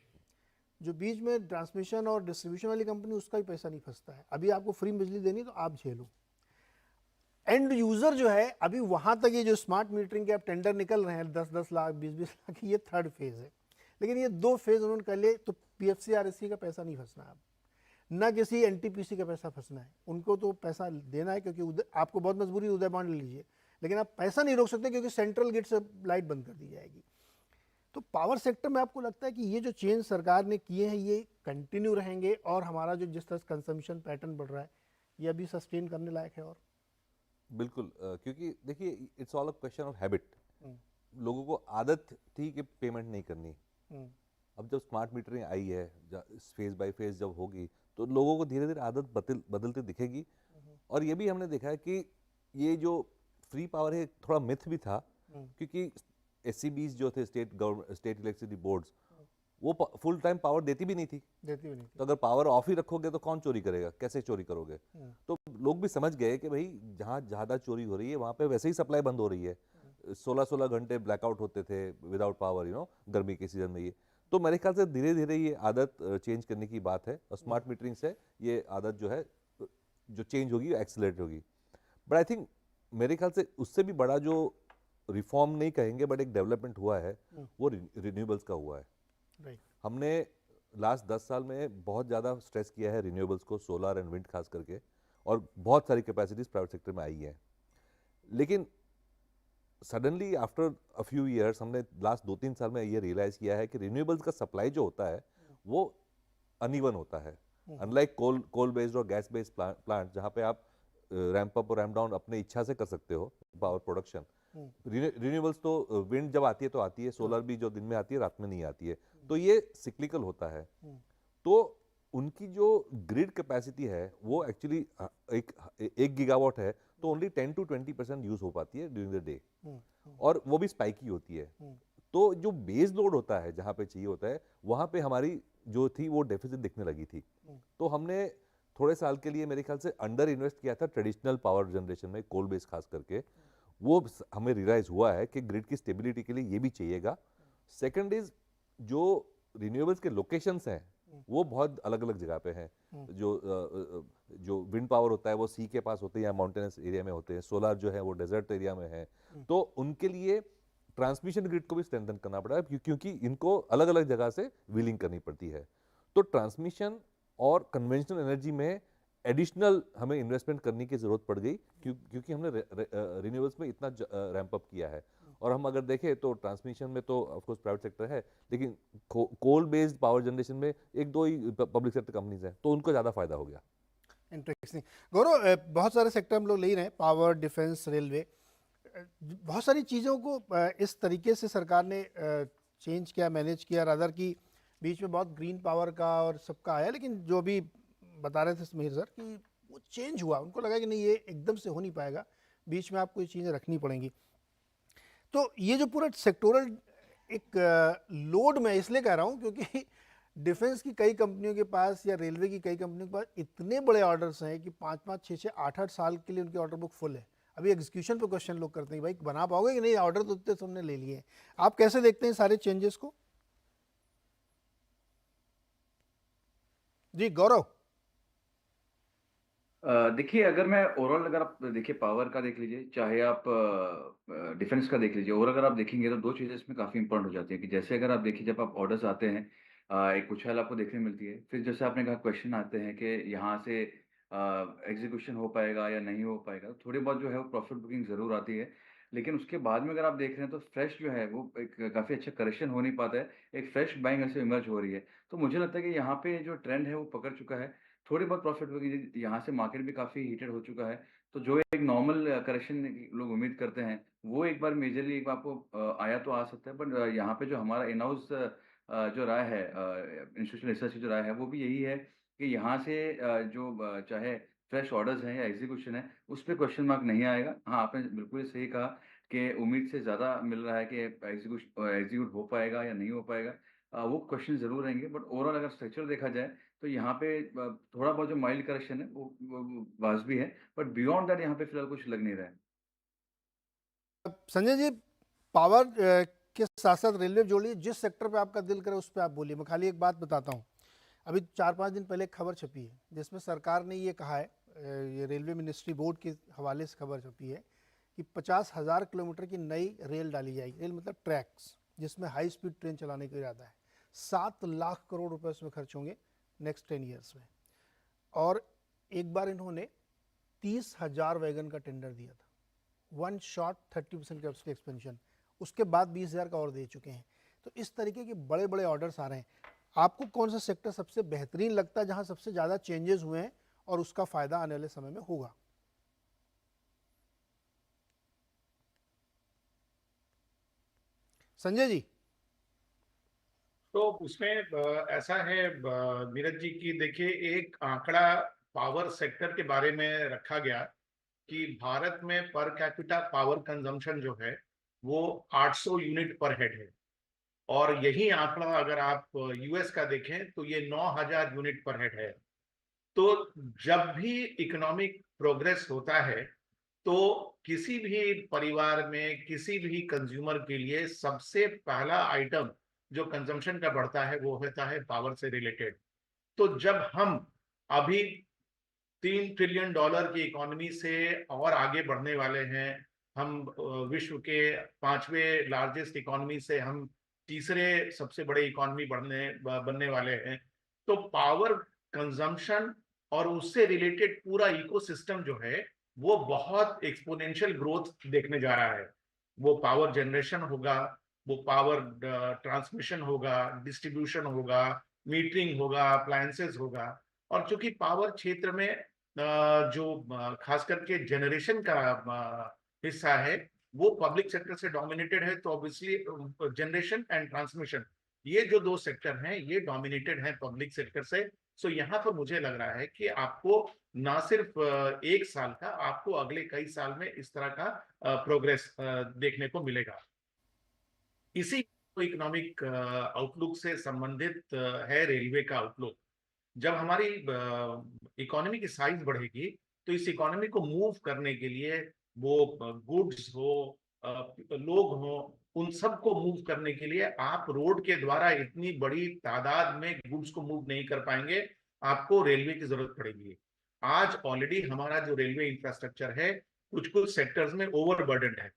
जो बीच में ट्रांसमिशन और डिस्ट्रीब्यूशन वाली कंपनी, उसका भी पैसा नहीं फंसता है। अभी आपको फ्री बिजली देनी तो आप झेलो। एंड यूजर जो है, अभी वहां तक ये जो स्मार्ट मीटरिंग के अब टेंडर निकल रहे हैं 10-10 लाख 20-20 लाख, ये 3rd फेज है। लेकिन ये 2 फेज उन्होंने कर लिए, तो पीएफसी आरएससी का पैसा नहीं फंसना है अब, ना किसी एनटीपीसी का पैसा फंसना है। उनको तो पैसा देना है क्योंकि आपको बहुत मजबूरी, उदय बांड ले लीजिए, लेकिन आप पैसा नहीं रोक सकते क्योंकि सेंट्रल गेट से लाइट बंद कर दी जाएगी। तो पावर सेक्टर में आपको लगता है कि ये जो चेंज सरकार ने किए हैं ये कंटिन्यू रहेंगे और हमारा जो जिस तरह कंजम्पशन पैटर्न बढ़ रहा है ये अभी सस्टेन करने लायक है? और
बिल्कुल, क्योंकि देखिए it's all a question of habit. लोगों को आदत थी कि पेमेंट नहीं करनी। अब जब स्मार्ट मीटरिंग आई है, फेज बाय फेज जब होगी, तो लोगों को धीरे धीरे आदत बदलती दिखेगी और ये भी हमने देखा है कि ये जो फ्री पावर है थोड़ा मिथ भी था, क्योंकि एससीबीज जो थे, स्टेट इलेक्ट्रिसिटी बोर्ड्स, वो फुल टाइम पावर देती भी नहीं थी। तो अगर पावर ऑफ ही रखोगे तो कौन चोरी करेगा, कैसे चोरी करोगे? तो लोग भी समझ गए कि भाई जहाँ ज़्यादा चोरी हो रही है वहाँ पे वैसे ही सप्लाई बंद हो रही है। 16-16 घंटे ब्लैकआउट होते थे विदाउट पावर, गर्मी के सीजन में। ये तो मेरे ख्याल से धीरे धीरे ये आदत चेंज करने की बात है, और स्मार्ट मीटरिंग से ये आदत जो है जो चेंज होगी, एक्सीलरेट होगी। बट आई थिंक मेरे ख्याल से उससे भी बड़ा जो रिफॉर्म नहीं कहेंगे बट एक डेवलपमेंट हुआ है, वो रिन्यूएबल्स का हुआ है। हमने लास्ट 10 साल में बहुत ज़्यादा स्ट्रेस किया है रिन्यूएबल्स को, सोलर एंड विंड खास करके, और बहुत सारी कैपेसिटीज प्राइवेट सेक्टर में आई है। लेकिन suddenly after a few years हमने लास्ट 2-3 साल में ये रियलाइज किया है कि रिन्यूएबल्स का सप्लाई जो होता है वो अनइवन होता है। अनलाइक कोल बेस्ड और गैस बेस्ड प्लांट जहाँ पे आप रैंप अप और रैंप डाउन अपने इच्छा से कर सकते हो पावर प्रोडक्शन, रिन्यूएबल्स तो विंड जब आती है तो आती है, सोलर भी जो दिन में आती है रात में नहीं आती है, तो ये सिक्लिकल होता है। तो उनकी जो ग्रिड कैपेसिटी है वो एक्चुअली एक गीगावाट है, तो ओनली 10 to 20% यूज हो पाती है ड्यूरिंग द डे, और वो भी स्पाइकी होती है। तो जो बेस लोड होता है जहाँ पे चाहिए होता है, वहाँ पे हमारी जो थी वो डेफिसिट दिखने लगी थी। तो हमने थोड़े साल के लिए मेरे ख्याल से अंडर इन्वेस्ट किया था ट्रेडिशनल पावर जनरेशन में, कोल बेस खास करके। वो हमें रियलाइज हुआ है कि ग्रिड की स्टेबिलिटी के लिए ये भी चाहिएगा। सेकंड इज जो रिन्यूएबल्स के लोकेशंस हैं वो बहुत अलग अलग जगह पे हैं। जो विंड पावर होता है वो सी के पास होते हैं या माउंटेनस एरिया में होते हैं, सोलर जो है वो डेजर्ट एरिया में है। तो उनके लिए ट्रांसमिशन ग्रिड को भी स्ट्रेंथन करना पड़ा है, क्योंकि इनको अलग अलग जगह से व्हीलिंग करनी पड़ती है। तो ट्रांसमिशन और कन्वेंशनल एनर्जी में एडिशनल हमें इन्वेस्टमेंट करने की जरूरत पड़ गई, क्योंकि हमने रिन्यूएबल्स में इतना रैंप अप किया है। और हम अगर देखें तो ट्रांसमिशन में तो ऑफ कोर्स प्राइवेट सेक्टर है, लेकिन कोल बेस्ड पावर जनरेशन में 1-2 ही पब्लिक सेक्टर कंपनीज हैं, तो उनको ज़्यादा फायदा हो गया।
इंटरेस्टिंग। गौरव, बहुत सारे सेक्टर हम लोग ले ही रहे हैं, पावर, डिफेंस, रेलवे, बहुत सारी चीज़ों को इस तरीके से सरकार ने चेंज किया, मैनेज किया, रादर कि बीच में बहुत ग्रीन पावर का और सबका आया, लेकिन जो भी बता रहे थे समीर सर कि वो चेंज हुआ, उनको लगा कि नहीं ये एकदम से हो नहीं पाएगा, बीच में आपको ये चीज़ें रखनी पड़ेंगी। तो ये जो पूरा सेक्टोरल एक लोड मैं इसलिए कह रहा हूँ क्योंकि डिफेंस की कई कंपनियों के पास या रेलवे की कई कंपनियों के पास इतने बड़े ऑर्डर्स हैं कि 5-5, 6-6, 8-8 साल के लिए उनकी ऑर्डर बुक फुल है। अभी एग्जीक्यूशन पे क्वेश्चन लोग करते हैं, भाई बना पाओगे कि नहीं, ऑर्डर तो उतने तुमने ले लिए हैं। आप कैसे देखते हैं सारे चेंजेस को? जी गौरव।
देखिए, अगर मैं ओवरऑल, अगर आप देखिए पावर का देख लीजिए, चाहे आप डिफेंस का देख लीजिए, और अगर आप देखेंगे तो 2 चीज़ें इसमें काफ़ी इंपॉर्टेंट हो जाती है कि जैसे अगर आप देखिए जब आप ऑर्डर्स आते हैं, एक उछाल आपको देखने मिलती है। फिर जैसे आपने कहा क्वेश्चन आते हैं कि यहाँ से एग्जीक्यूशन हो पाएगा या नहीं हो पाएगा। तो थोड़ी बहुत जो है वो प्रॉफिट बुकिंग ज़रूर आती है, लेकिन उसके बाद में अगर आप देख रहे हैं तो फ्रेश जो है वो एक काफ़ी अच्छा करेक्शन हो नहीं पाता है, एक फ्रेश बाइंग ऐसे इमर्ज हो रही है। तो मुझे लगता है कि यहाँ पे जो ट्रेंड है वो पकड़ चुका है। थोड़ी बहुत प्रॉफिट बुकिंग, यहाँ से मार्केट भी काफ़ी हीटेड हो चुका है। तो जो एक नॉर्मल करेक्शन लोग उम्मीद करते हैं, वो एक बार मेजरली एक बार आपको आया तो आ सकता है। बट यहाँ पे जो हमारा इन हाउस जो राय है, इंस्टीट्यूशनल रिसर्च की जो राय है, वो भी यही है कि यहाँ से चाहे फ्रेश ऑर्डर्स हैं या एग्जीक्यूशन है, उस पे क्वेश्चन मार्क नहीं आएगा। हाँ, आपने बिल्कुल ही सही कहा कि उम्मीद से ज़्यादा मिल रहा है कि एग्जीक्यूट हो पाएगा या नहीं हो पाएगा। वो क्वेश्चन ज़रूर रहेंगे, बट ओवरऑल अगर स्ट्रक्चर देखा जाए तो यहाँ पे थोड़ा बहुत जो माइल्ड करेक्शन है वो वाजिबी है, बट बियॉन्ड दैट यहाँ पे फिलहाल कुछ लग नहीं रहा है।
संजय जी, पावर के साथ साथ रेलवे जोड़िए, जिस सेक्टर पे आपका दिल करे उस पर आप बोलिए। मैं खाली एक बात बताता हूँ, अभी 4-5 दिन पहले एक खबर छपी है जिसमें सरकार ने ये कहा है, ये रेलवे मिनिस्ट्री बोर्ड के हवाले से खबर छपी है कि 50,000 किलोमीटर की नई रेल डाली जाएगी। रेल मतलब ट्रैक्स, जिसमें हाई स्पीड ट्रेन चलाने का इरादा है। 7 लाख करोड़ रुपए उसमें खर्च होंगे नेक्स्ट 10 ईयर्स में। और एक बार इन्होंने 30,000 वैगन का टेंडर दिया था, वन शॉट 30% कैपेसिटी एक्सपेंशन, उसके बाद 20,000 का और दे चुके हैं। तो इस तरीके के बड़े बड़े ऑर्डर्स आ रहे हैं। आपको कौन सा सेक्टर सबसे बेहतरीन लगता है जहां सबसे ज़्यादा चेंजेस हुए हैं और उसका फायदा आने वाले समय में होगा? संजय जी।
तो उसमें ऐसा है नीरज जी की, देखिए एक आंकड़ा पावर सेक्टर के बारे में रखा गया कि भारत में पर कैपिटा पावर कंजम्पशन जो है वो 800 यूनिट पर हेड है, और यही आंकड़ा अगर आप यूएस का देखें तो ये 9000 यूनिट पर हेड है। तो जब भी इकोनॉमिक प्रोग्रेस होता है तो किसी भी परिवार में किसी भी कंज्यूमर के लिए सबसे पहला आइटम जो कंजम्पशन का बढ़ता है वो होता है पावर से रिलेटेड। तो जब हम अभी $3 ट्रिलियन की इकोनॉमी से और आगे बढ़ने वाले हैं, हम विश्व के 5वें लार्जेस्ट इकोनॉमी से हम तीसरे सबसे बड़े इकोनॉमी बनने वाले हैं, तो पावर कंजम्पशन और उससे रिलेटेड पूरा इकोसिस्टम जो है वो बहुत एक्सपोनेंशियल ग्रोथ देखने जा रहा है। वो पावर जनरेशन होगा, वो पावर ट्रांसमिशन होगा, डिस्ट्रीब्यूशन होगा, मीटरिंग होगा, अप्लायंसेस होगा। और चूंकि पावर क्षेत्र में जो खास करके जनरेशन का हिस्सा है वो पब्लिक सेक्टर से डोमिनेटेड है, तो ऑब्वियसली जनरेशन एंड ट्रांसमिशन ये जो दो सेक्टर हैं ये डोमिनेटेड हैं पब्लिक सेक्टर से। सो यहाँ पर मुझे लग रहा है कि आपको ना सिर्फ एक साल का, आपको अगले कई साल में इस तरह का प्रोग्रेस देखने को मिलेगा। इसी इकोनॉमिक आउटलुक से संबंधित है रेलवे का आउटलुक। जब हमारी इकोनॉमी की साइज बढ़ेगी तो इस इकोनॉमी को मूव करने के लिए वो गुड्स हो, लोग हो, उन सबको मूव करने के लिए आप रोड के द्वारा इतनी बड़ी तादाद में गुड्स को मूव नहीं कर पाएंगे, आपको रेलवे की जरूरत पड़ेगी। आज ऑलरेडी हमारा जो रेलवे इंफ्रास्ट्रक्चर है कुछ कुछ सेक्टर्स में ओवरबर्डन है।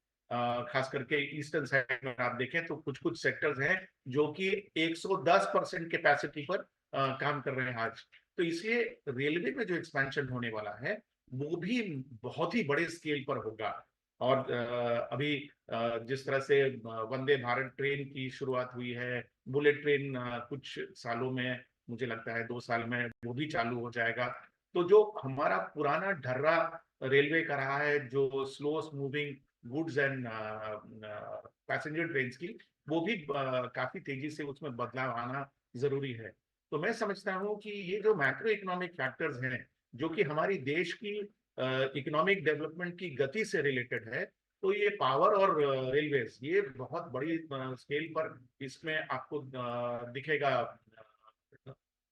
खास करके ईस्टर्न साइड में आप देखें तो कुछ कुछ सेक्टर्स हैं जो कि 110% कैपेसिटी पर काम कर रहे हैं आज। तो इसलिए रेलवे में जो एक्सपेंशन होने वाला है वो भी बहुत ही बड़े स्केल पर होगा। और अभी जिस तरह से वंदे भारत ट्रेन की शुरुआत हुई है, बुलेट ट्रेन कुछ सालों में, मुझे लगता है 2 साल में वो भी चालू हो जाएगा। तो जो हमारा पुराना ढर्रा रेलवे का रहा है, जो slow moving goods and passenger train की, वो भी काफी तेजी से उसमें बदलाव आना जरूरी है। तो मैं समझता हूँ कि ये जो मैक्रो इकोनॉमिक फैक्टर्स हैं जो कि हमारी देश की इकोनॉमिक डेवलपमेंट की गति से रिलेटेड है, तो ये पावर और रेलवेज ये बहुत बड़ी स्केल पर इसमें आपको दिखेगा।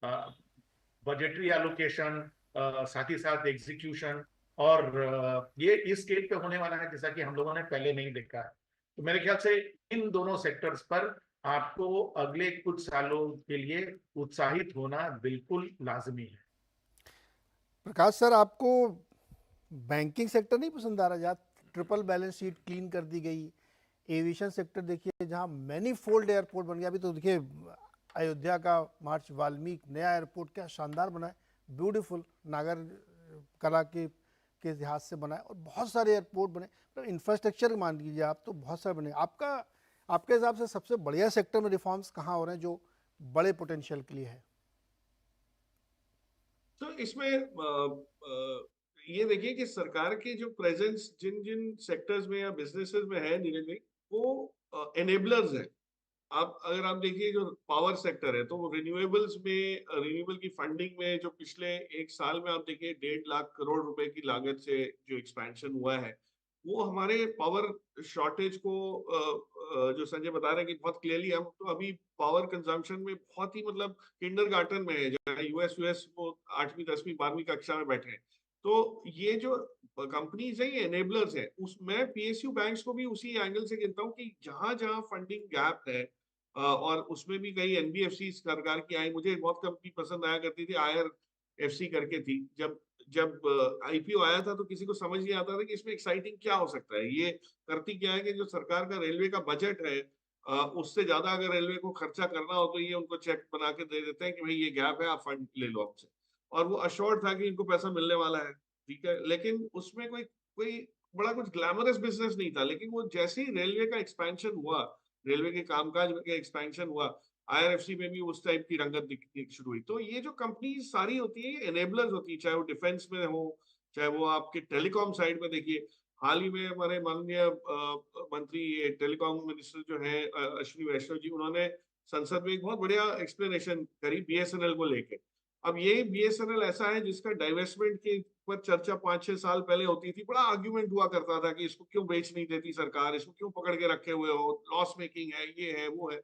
बजटरी एलोकेशन, साथ ही साथ एग्जीक्यूशन, और ये इस स्केल पे होने वाला है जैसा कि हम लोगों ने पहले नहीं देखा है। तो मेरे ख्याल से इन दोनों सेक्टर्स पर आपको अगले कुछ सालों के लिए उत्साहित होना बिल्कुल लाजमी है।
प्रकाश सर, आपको बैंकिंग सेक्टर नहीं पसंद आ रहा, जहाँ ट्रिपल बैलेंस शीट क्लीन कर दी गई? एविएशन सेक्टर देखिए जहाँ मैनीफोल्ड एयरपोर्ट बन गया। अभी तो देखिए अयोध्या का मार्च वाल्मीकि नया एयरपोर्ट क्या शानदार बना है, ब्यूटीफुल, नागर कला के इतिहास से बना है, और बहुत सारे एयरपोर्ट बने। तो इंफ्रास्ट्रक्चर मान लीजिए आप, तो बहुत सारे बने। आपके हिसाब से सबसे बढ़िया सेक्टर में रिफॉर्म्स कहाँ हो रहे हैं जो बड़े पोटेंशियल के लिए है?
तो इसमें ये देखिए कि सरकार के जो प्रेजेंस जिन जिन सेक्टर्स में या बिजनेसेस में है नीरज भाई, वो एनेबलर्स हैं। आप अगर आप देखिए जो पावर सेक्टर है तो वो रिन्यूएबल्स में, रिन्यूएबल की फंडिंग में जो पिछले एक साल में आप देखिए 1.5 लाख करोड़ रुपए की लागत से जो एक्सपेंशन हुआ है, वो हमारे पावर शॉर्टेज को जो संजय बता रहे हैं कि बहुत क्लियरली हम तो अभी पावर कंजम्पशन में बहुत ही मतलब किंडरगार्टन में है, जहाँ यूएस वो 8वीं 10वीं 12वीं कक्षा में बैठे हैं। तो ये जो कंपनीज है ये एनेबलर्स है। उसमें पीएसयू बैंक्स को भी उसी एंगल से गिनता हूँ कि जहां जहां फंडिंग गैप है, और उसमें भी कई एनबीएफसी सरकार की आई। मुझे बहुत कंपनी पसंद आया करती थी, आईआरएफसी करके थी। जब जब आईपीओ आया था तो किसी को समझ नहीं आता था कि इसमें एक्साइटिंग क्या हो सकता है। ये करती क्या है कि जो सरकार का रेलवे का बजट है, उससे ज्यादा अगर रेलवे को खर्चा करना हो तो ये उनको चेक बना के दे देते हैं कि भाई ये गैप है, आप फंड ले लो हमसे। और वो अश्योर्ड था कि इनको पैसा मिलने वाला है, ठीक है। लेकिन उसमें कोई कोई बड़ा कुछ ग्लैमरस बिजनेस नहीं था। लेकिन वो जैसे ही रेलवे का एक्सपेंशन हुआ, रेलवे के कामकाज में एक्सपेंशन हुआ, आईआरएफसी में भी उस टाइप की रंगत दिखनी शुरू हुई। तो ये जो कंपनी सारी होती है ये एनेबलर्स होती है, चाहे वो डिफेंस में हो, चाहे वो आपके टेलीकॉम साइड में। देखिए हाल ही में हमारे माननीय मंत्री टेलीकॉम मिनिस्टर जो है अश्विनी वैष्णव जी, उन्होंने संसद में एक बहुत बढ़िया एक्सप्लेनेशन करी बीएसएनएल को लेके। अब ये बीएसएनएल ऐसा है जिसका डाइवेस्टमेंट के पर चर्चा 5-6 साल पहले होती थी, बड़ा आर्ग्यूमेंट हुआ करता था कि इसको क्यों बेच नहीं देती सरकार, इसको क्यों पकड़ के रखे हुए हो, लॉस मेकिंग है, ये है वो है।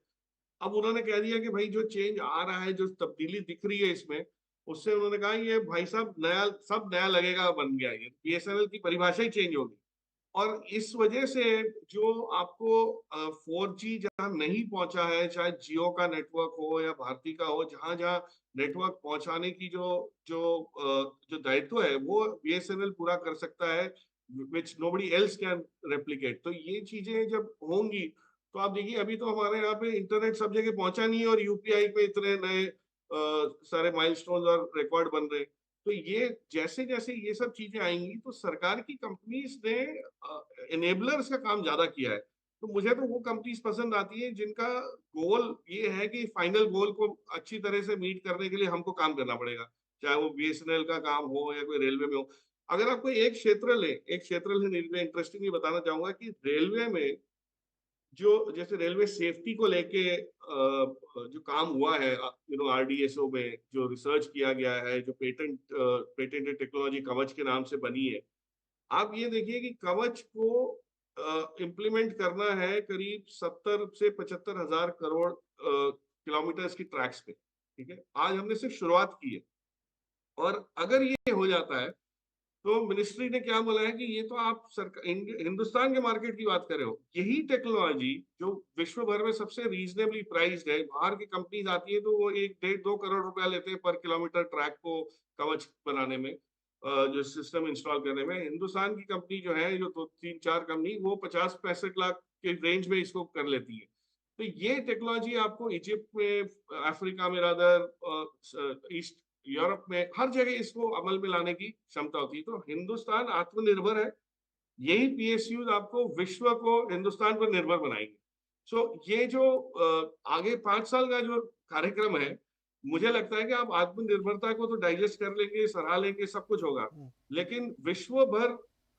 अब उन्होंने कह दिया कि भाई जो चेंज आ रहा है, जो तब्दीली दिख रही है इसमें, उससे उन्होंने कहा ये भाई साहब नया, सब नया लगेगा, बन गया, ये बीएसएनएल की परिभाषा ही चेंज होगी। और इस वजह से जो आपको 4G जहां नहीं पहुंचा है, चाहे जियो का नेटवर्क हो या भारती का हो, जहां जहां नेटवर्क पहुंचाने की जो जो जो दायित्व है वो बीएसएनएल पूरा कर सकता है, विच नोबडी एल्स कैन रेप्लिकेट। तो ये चीजें जब होंगी तो आप देखिए, अभी तो हमारे यहाँ पे इंटरनेट सब जगह पहुंचा नहीं है और यूपीआई पे इतने नए सारे माइलस्टोन्स और रिकॉर्ड बन रहे हैं। तो ये जैसे जैसे ये सब चीजें आएंगी तो सरकार की कंपनीज ने एनेबलर्स का काम ज्यादा किया है। तो मुझे तो वो कंपनीज पसंद आती है जिनका गोल ये है कि फाइनल गोल को अच्छी तरह से मीट करने के लिए हमको काम करना पड़ेगा, चाहे वो बीएसएनएल का काम हो या कोई रेलवे में हो। अगर आपको एक क्षेत्र ले रेलवे, इंटरेस्टिंगली बताना चाहूंगा कि रेलवे में जो जैसे रेलवे सेफ्टी को लेके जो काम हुआ है, आरडीएसओ में जो रिसर्च किया गया है, जो पेटेंटेड टेक्नोलॉजी कवच के नाम से बनी है, आप ये देखिए कि कवच को इम्प्लीमेंट करना है करीब 70 से 75 हजार करोड़ किलोमीटर्स की ट्रैक्स पे। ठीक है, आज हमने सिर्फ शुरुआत की है, और अगर ये हो जाता है तो मिनिस्ट्री ने क्या बोला है कि ये तो आप हिंदुस्तान के मार्केट की बात कर रहे हो, यही टेक्नोलॉजी जो विश्व भर में सबसे रीजनेबली प्राइस्ड है, बाहर की कंपनीज आती है तो वो 1-1.5-2 करोड़ रुपया लेते हैं पर किलोमीटर ट्रैक को कवच बनाने में, जो सिस्टम इंस्टॉल करने में। हिंदुस्तान की कंपनी जो है, जो 2-3-4 कंपनी, वो 50-65 लाख के रेंज में इसको कर लेती है। तो ये टेक्नोलॉजी आपको इजिप्ट में, अफ्रीका में, रादर ईस्ट यूरोप में, हर जगह इसको अमल में लाने की क्षमता होती है। तो हिंदुस्तान आत्मनिर्भर है, यही पीएसयूज आपको विश्व को हिंदुस्तान पर निर्भर बनाएंगे। सो ये जो आगे 5 साल का जो कार्यक्रम है, मुझे लगता है कि आप आत्मनिर्भरता को तो डाइजेस्ट कर लेंगे, सराह लेंगे, सब कुछ होगा, लेकिन विश्व भर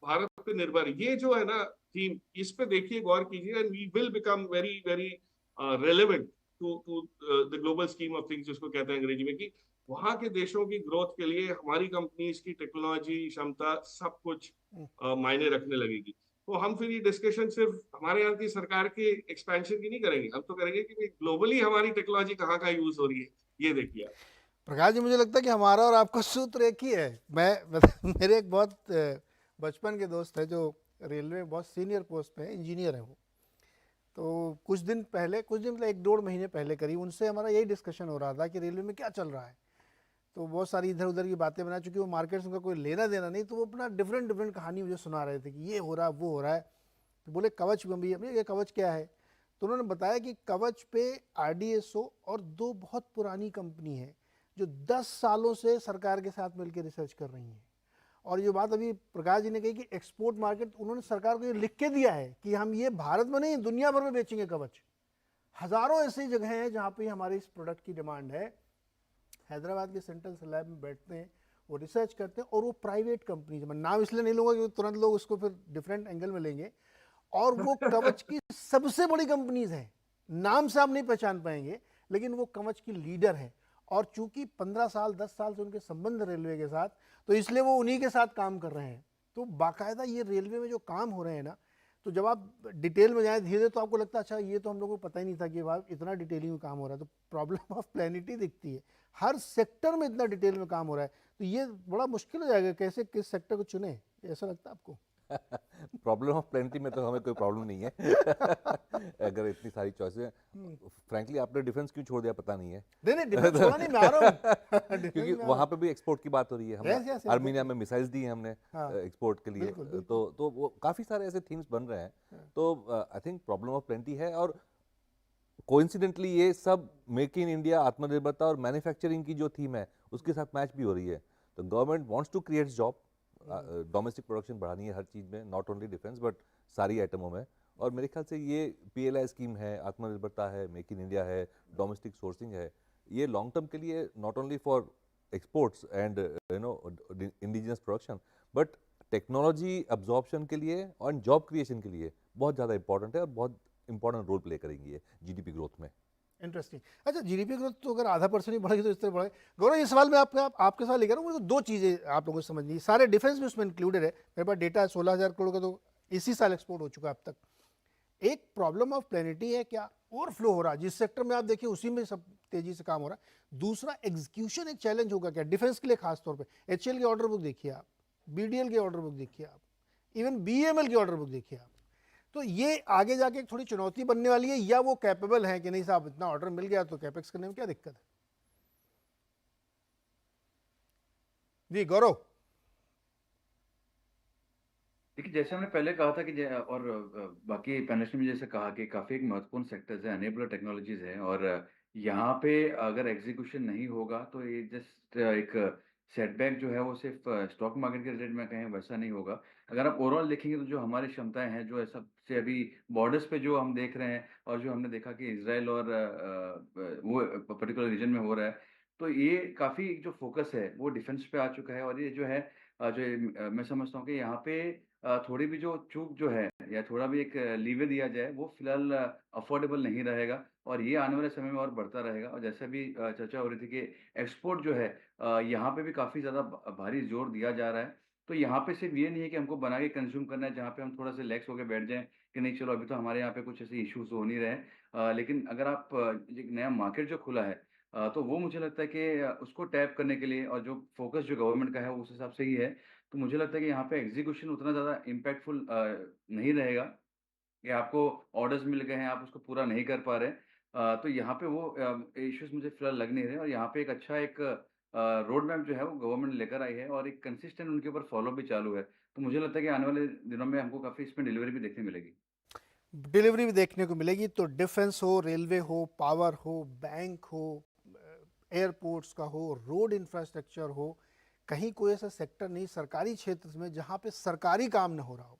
भारत पे निर्भर, ये जो है ना थीम, इस पे देखिए, गौर कीजिए, and we will become very very relevant to the global scheme of things, जिसको कहते हैं अंग्रेजी में, कि वहां के देशों की ग्रोथ के लिए हमारी कंपनीज की टेक्नोलॉजी क्षमता सब कुछ मायने रखने लगेगी। तो हम फिर ये डिस्कशन सिर्फ हमारे यहाँ की सरकार के एक्सपेंशन की नहीं करेंगे, हम तो करेंगे कि ग्लोबली हमारी टेक्नोलॉजी कहाँ कहाँ यूज हो रही है, ये देखिए आप।
प्रकाश जी, मुझे लगता है कि हमारा और आपका सूत्र एक ही है। मेरे एक बहुत बचपन के दोस्त है जो रेलवे में बहुत सीनियर पोस्ट पे है, इंजीनियर है वो। तो कुछ दिन मतलब 1-1.5 महीने पहले करीब उनसे हमारा यही डिस्कशन हो रहा था कि रेलवे में क्या चल रहा है। तो बहुत सारी इधर उधर की बातें बना, चूँकि वो मार्केट से उनका कोई लेना देना नहीं, तो वो अपना डिफरेंट कहानी मुझे सुना रहे थे कि ये हो रहा है, वो हो रहा है। तो बोले कवच में भी, ये कवच क्या है? तो उन्होंने बताया कि कवच पे आरडीएसओ और 2 बहुत पुरानी कंपनी है जो 10 सालों से सरकार के साथ मिलकर रिसर्च कर रही हैं। और ये बात अभी प्रकाश जी ने कही कि एक्सपोर्ट मार्केट, उन्होंने सरकार को ये लिख के दिया है कि हम ये भारत में नहीं, दुनिया भर में बेचेंगे कवच। हज़ारों ऐसी जगह हैं जहाँ पे हमारे इस प्रोडक्ट की डिमांड है। हैदराबाद के सेंट्रल लैब में बैठते हैं, वो रिसर्च करते हैं, और वो प्राइवेट कंपनीज, मैं नाम इसलिए नहीं लूँगा क्योंकि तुरंत लोग उसको फिर डिफरेंट एंगल में लेंगे, और वो कवच की सबसे बड़ी कंपनीज हैं। नाम से आप नहीं पहचान पाएंगे, लेकिन वो कवच की लीडर है। और चूंकि 15 साल 10 साल से उनके संबंध रेलवे के साथ, तो इसलिए वो उन्हीं के साथ काम कर रहे हैं। तो बाकायदा ये रेलवे में जो काम हो रहे हैं ना, तो जब आप डिटेल में जाएं धीरे, तो आपको लगता है अच्छा ये तो हम लोगों को पता ही नहीं था कि वाह इतना डिटेलिंग में काम हो रहा है। तो प्रॉब्लम ऑफ प्लानिटी दिखती है, हर सेक्टर में इतना डिटेल में काम हो रहा है, तो ये बड़ा मुश्किल हो जाएगा कैसे किस सेक्टर को चुने, ऐसा लगता है आपको?
प्रॉब्लम ऑफ प्लेंटी में तो हमें कोई प्रॉब्लम नहीं है अगर इतनी सारी चॉइसेस। फ्रैंकली आपने डिफेंस क्यों छोड़ दिया पता नहीं है।
नहीं डिफेंस छोड़ा नहीं, मैं आ रहा हूँ
क्योंकि वहाँ पे भी एक्सपोर्ट की बात हो रही है। हमने आर्मीनिया में मिसाइल्स दी हैं हमने एक्सपोर्ट के लिए, तो वो काफ़ी सारे ऐसे थिंग्स बन रहे हैं। तो I think problem of plenty है, और कोइंसिडेंटली ये सब मेक इन इंडिया, आत्मनिर्भरता और मैन्युफैक्चरिंग की जो थीम है उसके साथ मैच भी हो रही है। तो government wants to create job, domestic production बढ़ानी है हर चीज़ में, नॉट ओनली डिफेंस बट सारी आइटमों में। और मेरे ख्याल से ये PLI स्कीम है, आत्मनिर्भरता है, मेक इन इंडिया है, डोमेस्टिक सोर्सिंग है, ये लॉन्ग टर्म के लिए not only for exports and indigenous production but technology absorption के लिए और जॉब क्रिएशन के लिए बहुत ज़्यादा इंपॉर्टेंट है, और बहुत इंपॉर्टेंट रोल प्ले करेंगी ये GDP ग्रोथ में।
इंटरेस्टिंग। अच्छा, जीडीपी ग्रोथ तो अगर 0.5% ही बढ़ेगी तो इस तरह बढ़ेगी। गौरव, ये सवाल मैं आपके साथ लेकर मुझे 2 चीज़ें आप लोगों को समझनी है। सारे डिफेंस भी उसमें इंक्लूडेड है। मेरे पास डेटा है 16,000 करोड़ का तो इसी साल एक्सपोर्ट हो चुका है अब तक। एक प्रॉब्लम ऑफ प्लेनिटी है, क्या ओवरफ्लो हो रहा है, जिस सेक्टर में आप देखिए उसी में सब तेजी से काम हो रहा है। दूसरा, एग्जीक्यूशन एक चैलेंज होगा क्या डिफेंस के लिए, खास तौर पे एचएएल की ऑर्डर बुक देखिए आप, बीडीएल की ऑर्डर बुक देखिए आप, इवन बीएमएल की ऑर्डर बुक देखिए आप। तो ये आगे जाके एक थोड़ी चुनौती बनने वाली है, या वो कैपेबल है कि नहीं साहब इतना ऑर्डर मिल गया तो कैपेक्स करने में क्या दिक्कत है? जी गौरव।
देखिए, जैसे हमने पहले कहा था कि और बाकी पैनलिस्ट ने भी जैसे कहा कि काफ़ी एक महत्वपूर्ण सेक्टर्स है, एनेबलर टेक्नोलॉजीज़ हैं, और यहाँ पे अगर एग्जीक्यूशन नहीं होगा तो ये जस्ट एक सेटबैक जो है वो सिर्फ स्टॉक मार्केट के रिलेटेड में कहें वैसा नहीं होगा। अगर आप ओवरऑल देखेंगे तो जो हमारी क्षमताएं हैं, जो है सबसे अभी बॉर्डर्स पे जो हम देख रहे हैं, और जो हमने देखा कि इसराइल और वो पर्टिकुलर रीजन में हो रहा है, तो ये काफ़ी जो फोकस है वो डिफेंस पे आ चुका है। और ये जो है मैं समझता हूँ कि यहाँ पे थोड़ी भी जो चूक जो है, या थोड़ा भी एक लीवे दिया जाए, वो फिलहाल अफोर्डेबल नहीं रहेगा, और ये आने वाले समय में और बढ़ता रहेगा। और जैसे भी चर्चा हो रही थी कि एक्सपोर्ट जो है, यहाँ पे भी काफ़ी ज़्यादा भारी जोर दिया जा रहा है। तो यहाँ पे सिर्फ ये नहीं है कि हमको बना के कंज्यूम करना है, जहाँ पे हम थोड़ा सा रिलैक्स होकर बैठ जाएं कि नहीं चलो अभी तो हमारे यहाँ पे कुछ ऐसे इश्यूज हो नहीं रहे हैं। लेकिन अगर आप एक नया मार्केट जो खुला है, तो वो मुझे लगता है कि उसको टैप करने के लिए, और जो फोकस जो गवर्नमेंट का है वो उस हिसाब से ही है, तो मुझे लगता है कि यहाँ पे एग्जीक्यूशन उतना ज़्यादा इम्पैक्टफुल नहीं रहेगा कि आपको ऑर्डर्स मिल गए हैं, आप उसको पूरा नहीं कर पा रहे। तो यहाँ पे वो इश्यूज़ मुझे फ़िलहाल लग नहीं रहे, और यहाँ पे एक अच्छा एक रोड मैप जो है वो गवर्नमेंट लेकर आई है, और एक कंसिस्टेंट उनके ऊपर फ़ॉलो भी चालू है। तो मुझे लगता है कि आने वाले दिनों में हमको काफ़ी इसमें डिलीवरी भी देखने मिलेगी।
डिलीवरी भी देखने को मिलेगी, तो डिफेंस हो, रेलवे हो, पावर हो, बैंक हो, एयरपोर्ट्स का हो, रोड इंफ्रास्ट्रक्चर हो, कहीं कोई ऐसा सेक्टर नहीं सरकारी क्षेत्र में जहाँ पे सरकारी काम ना हो रहा हो।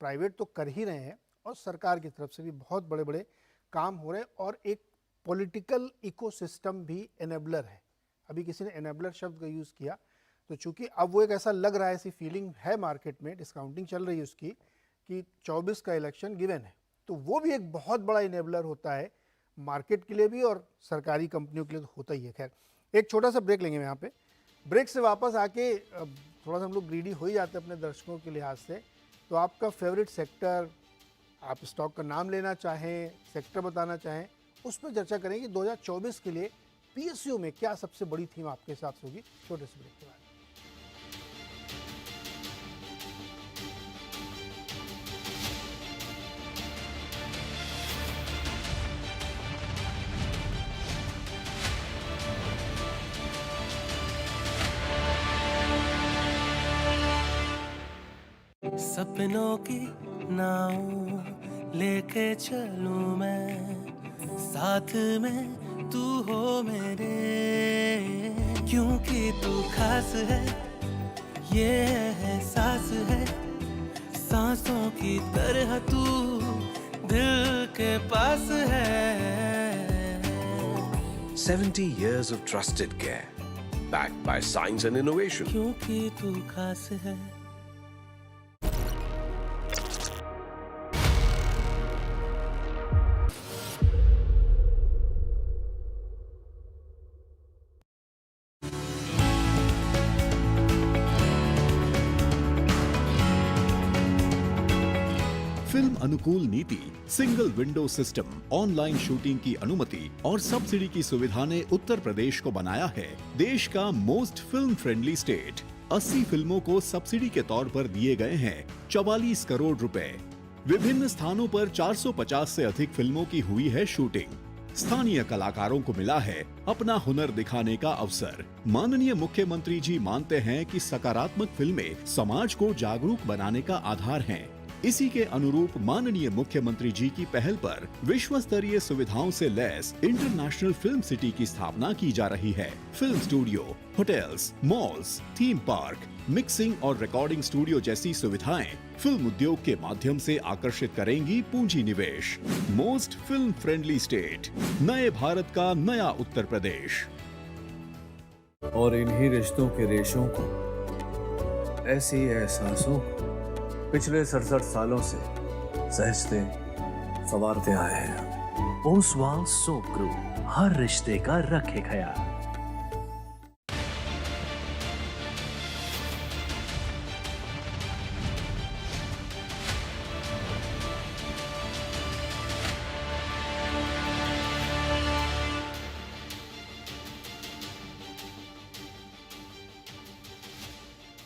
प्राइवेट तो कर ही रहे हैं, और सरकार की तरफ से भी बहुत बड़े बड़े काम हो रहे हैं, और एक पॉलिटिकल इकोसिस्टम भी एनेबलर है। अभी किसी ने एनेबलर शब्द का यूज़ किया, तो चूंकि अब वो एक ऐसा लग रहा है, ऐसी फीलिंग है मार्केट में, डिस्काउंटिंग चल रही है उसकी, कि 24 का इलेक्शन गिवन है, तो वो भी एक बहुत बड़ा इनेबलर होता है मार्केट के लिए भी, और सरकारी कंपनियों के लिए तो होता ही है। खैर, एक छोटा सा ब्रेक लेंगे यहाँ पे। ब्रेक से वापस आके थोड़ा सा हम लोग ग्रीडी हो ही जाते हैं अपने दर्शकों के लिहाज से, तो आपका फेवरेट सेक्टर, आप स्टॉक का नाम लेना चाहें, सेक्टर बताना चाहें, उस पर चर्चा करेंगे। 2024 के लिए पीएसयू में क्या सबसे बड़ी थीम आपके हिसाब से होगी, छोटे से ब्रेक के बाद।
सपनों की नाव लेके चलूं मैं, साथ में तू हो मेरे, क्योंकि तू खास है, ये एहसास है, सांसों की तरह तू दिल के पास है।
70 years of trusted care, backed by science and innovation.
क्योंकि तू खास है।
फिल्म अनुकूल नीति, single window system, online shooting की अनुमति और सब्सिडी की सुविधा ने उत्तर प्रदेश को बनाया है देश का मोस्ट फिल्म फ्रेंडली स्टेट। 80 फिल्मों को सब्सिडी के तौर पर दिए गए हैं 44 करोड़ रुपए। विभिन्न स्थानों पर 450 से अधिक फिल्मों की हुई है शूटिंग। स्थानीय कलाकारों को मिला है अपना हुनर दिखाने का अवसर। माननीय मुख्यमंत्री जी मानते हैं कि सकारात्मक फिल्में समाज को जागरूक बनाने का आधार हैं। इसी के अनुरूप माननीय मुख्यमंत्री जी की पहल पर विश्व स्तरीय सुविधाओं से लैस इंटरनेशनल फिल्म सिटी की स्थापना की जा रही है। Film studio, hotels, malls, theme park, mixing और रिकॉर्डिंग स्टूडियो जैसी सुविधाएं फिल्म उद्योग के माध्यम से आकर्षित करेंगी पूंजी निवेश। मोस्ट फिल्म फ्रेंडली स्टेट, नए भारत का नया उत्तर प्रदेश।
और इन्हीं रिश्तों के रेशों को, ऐसी एहसासों को पिछले 67 सालों से सहजते संवारते आए हैं।
Oswald Soap Group,
हर रिश्ते का रखे ख्याल।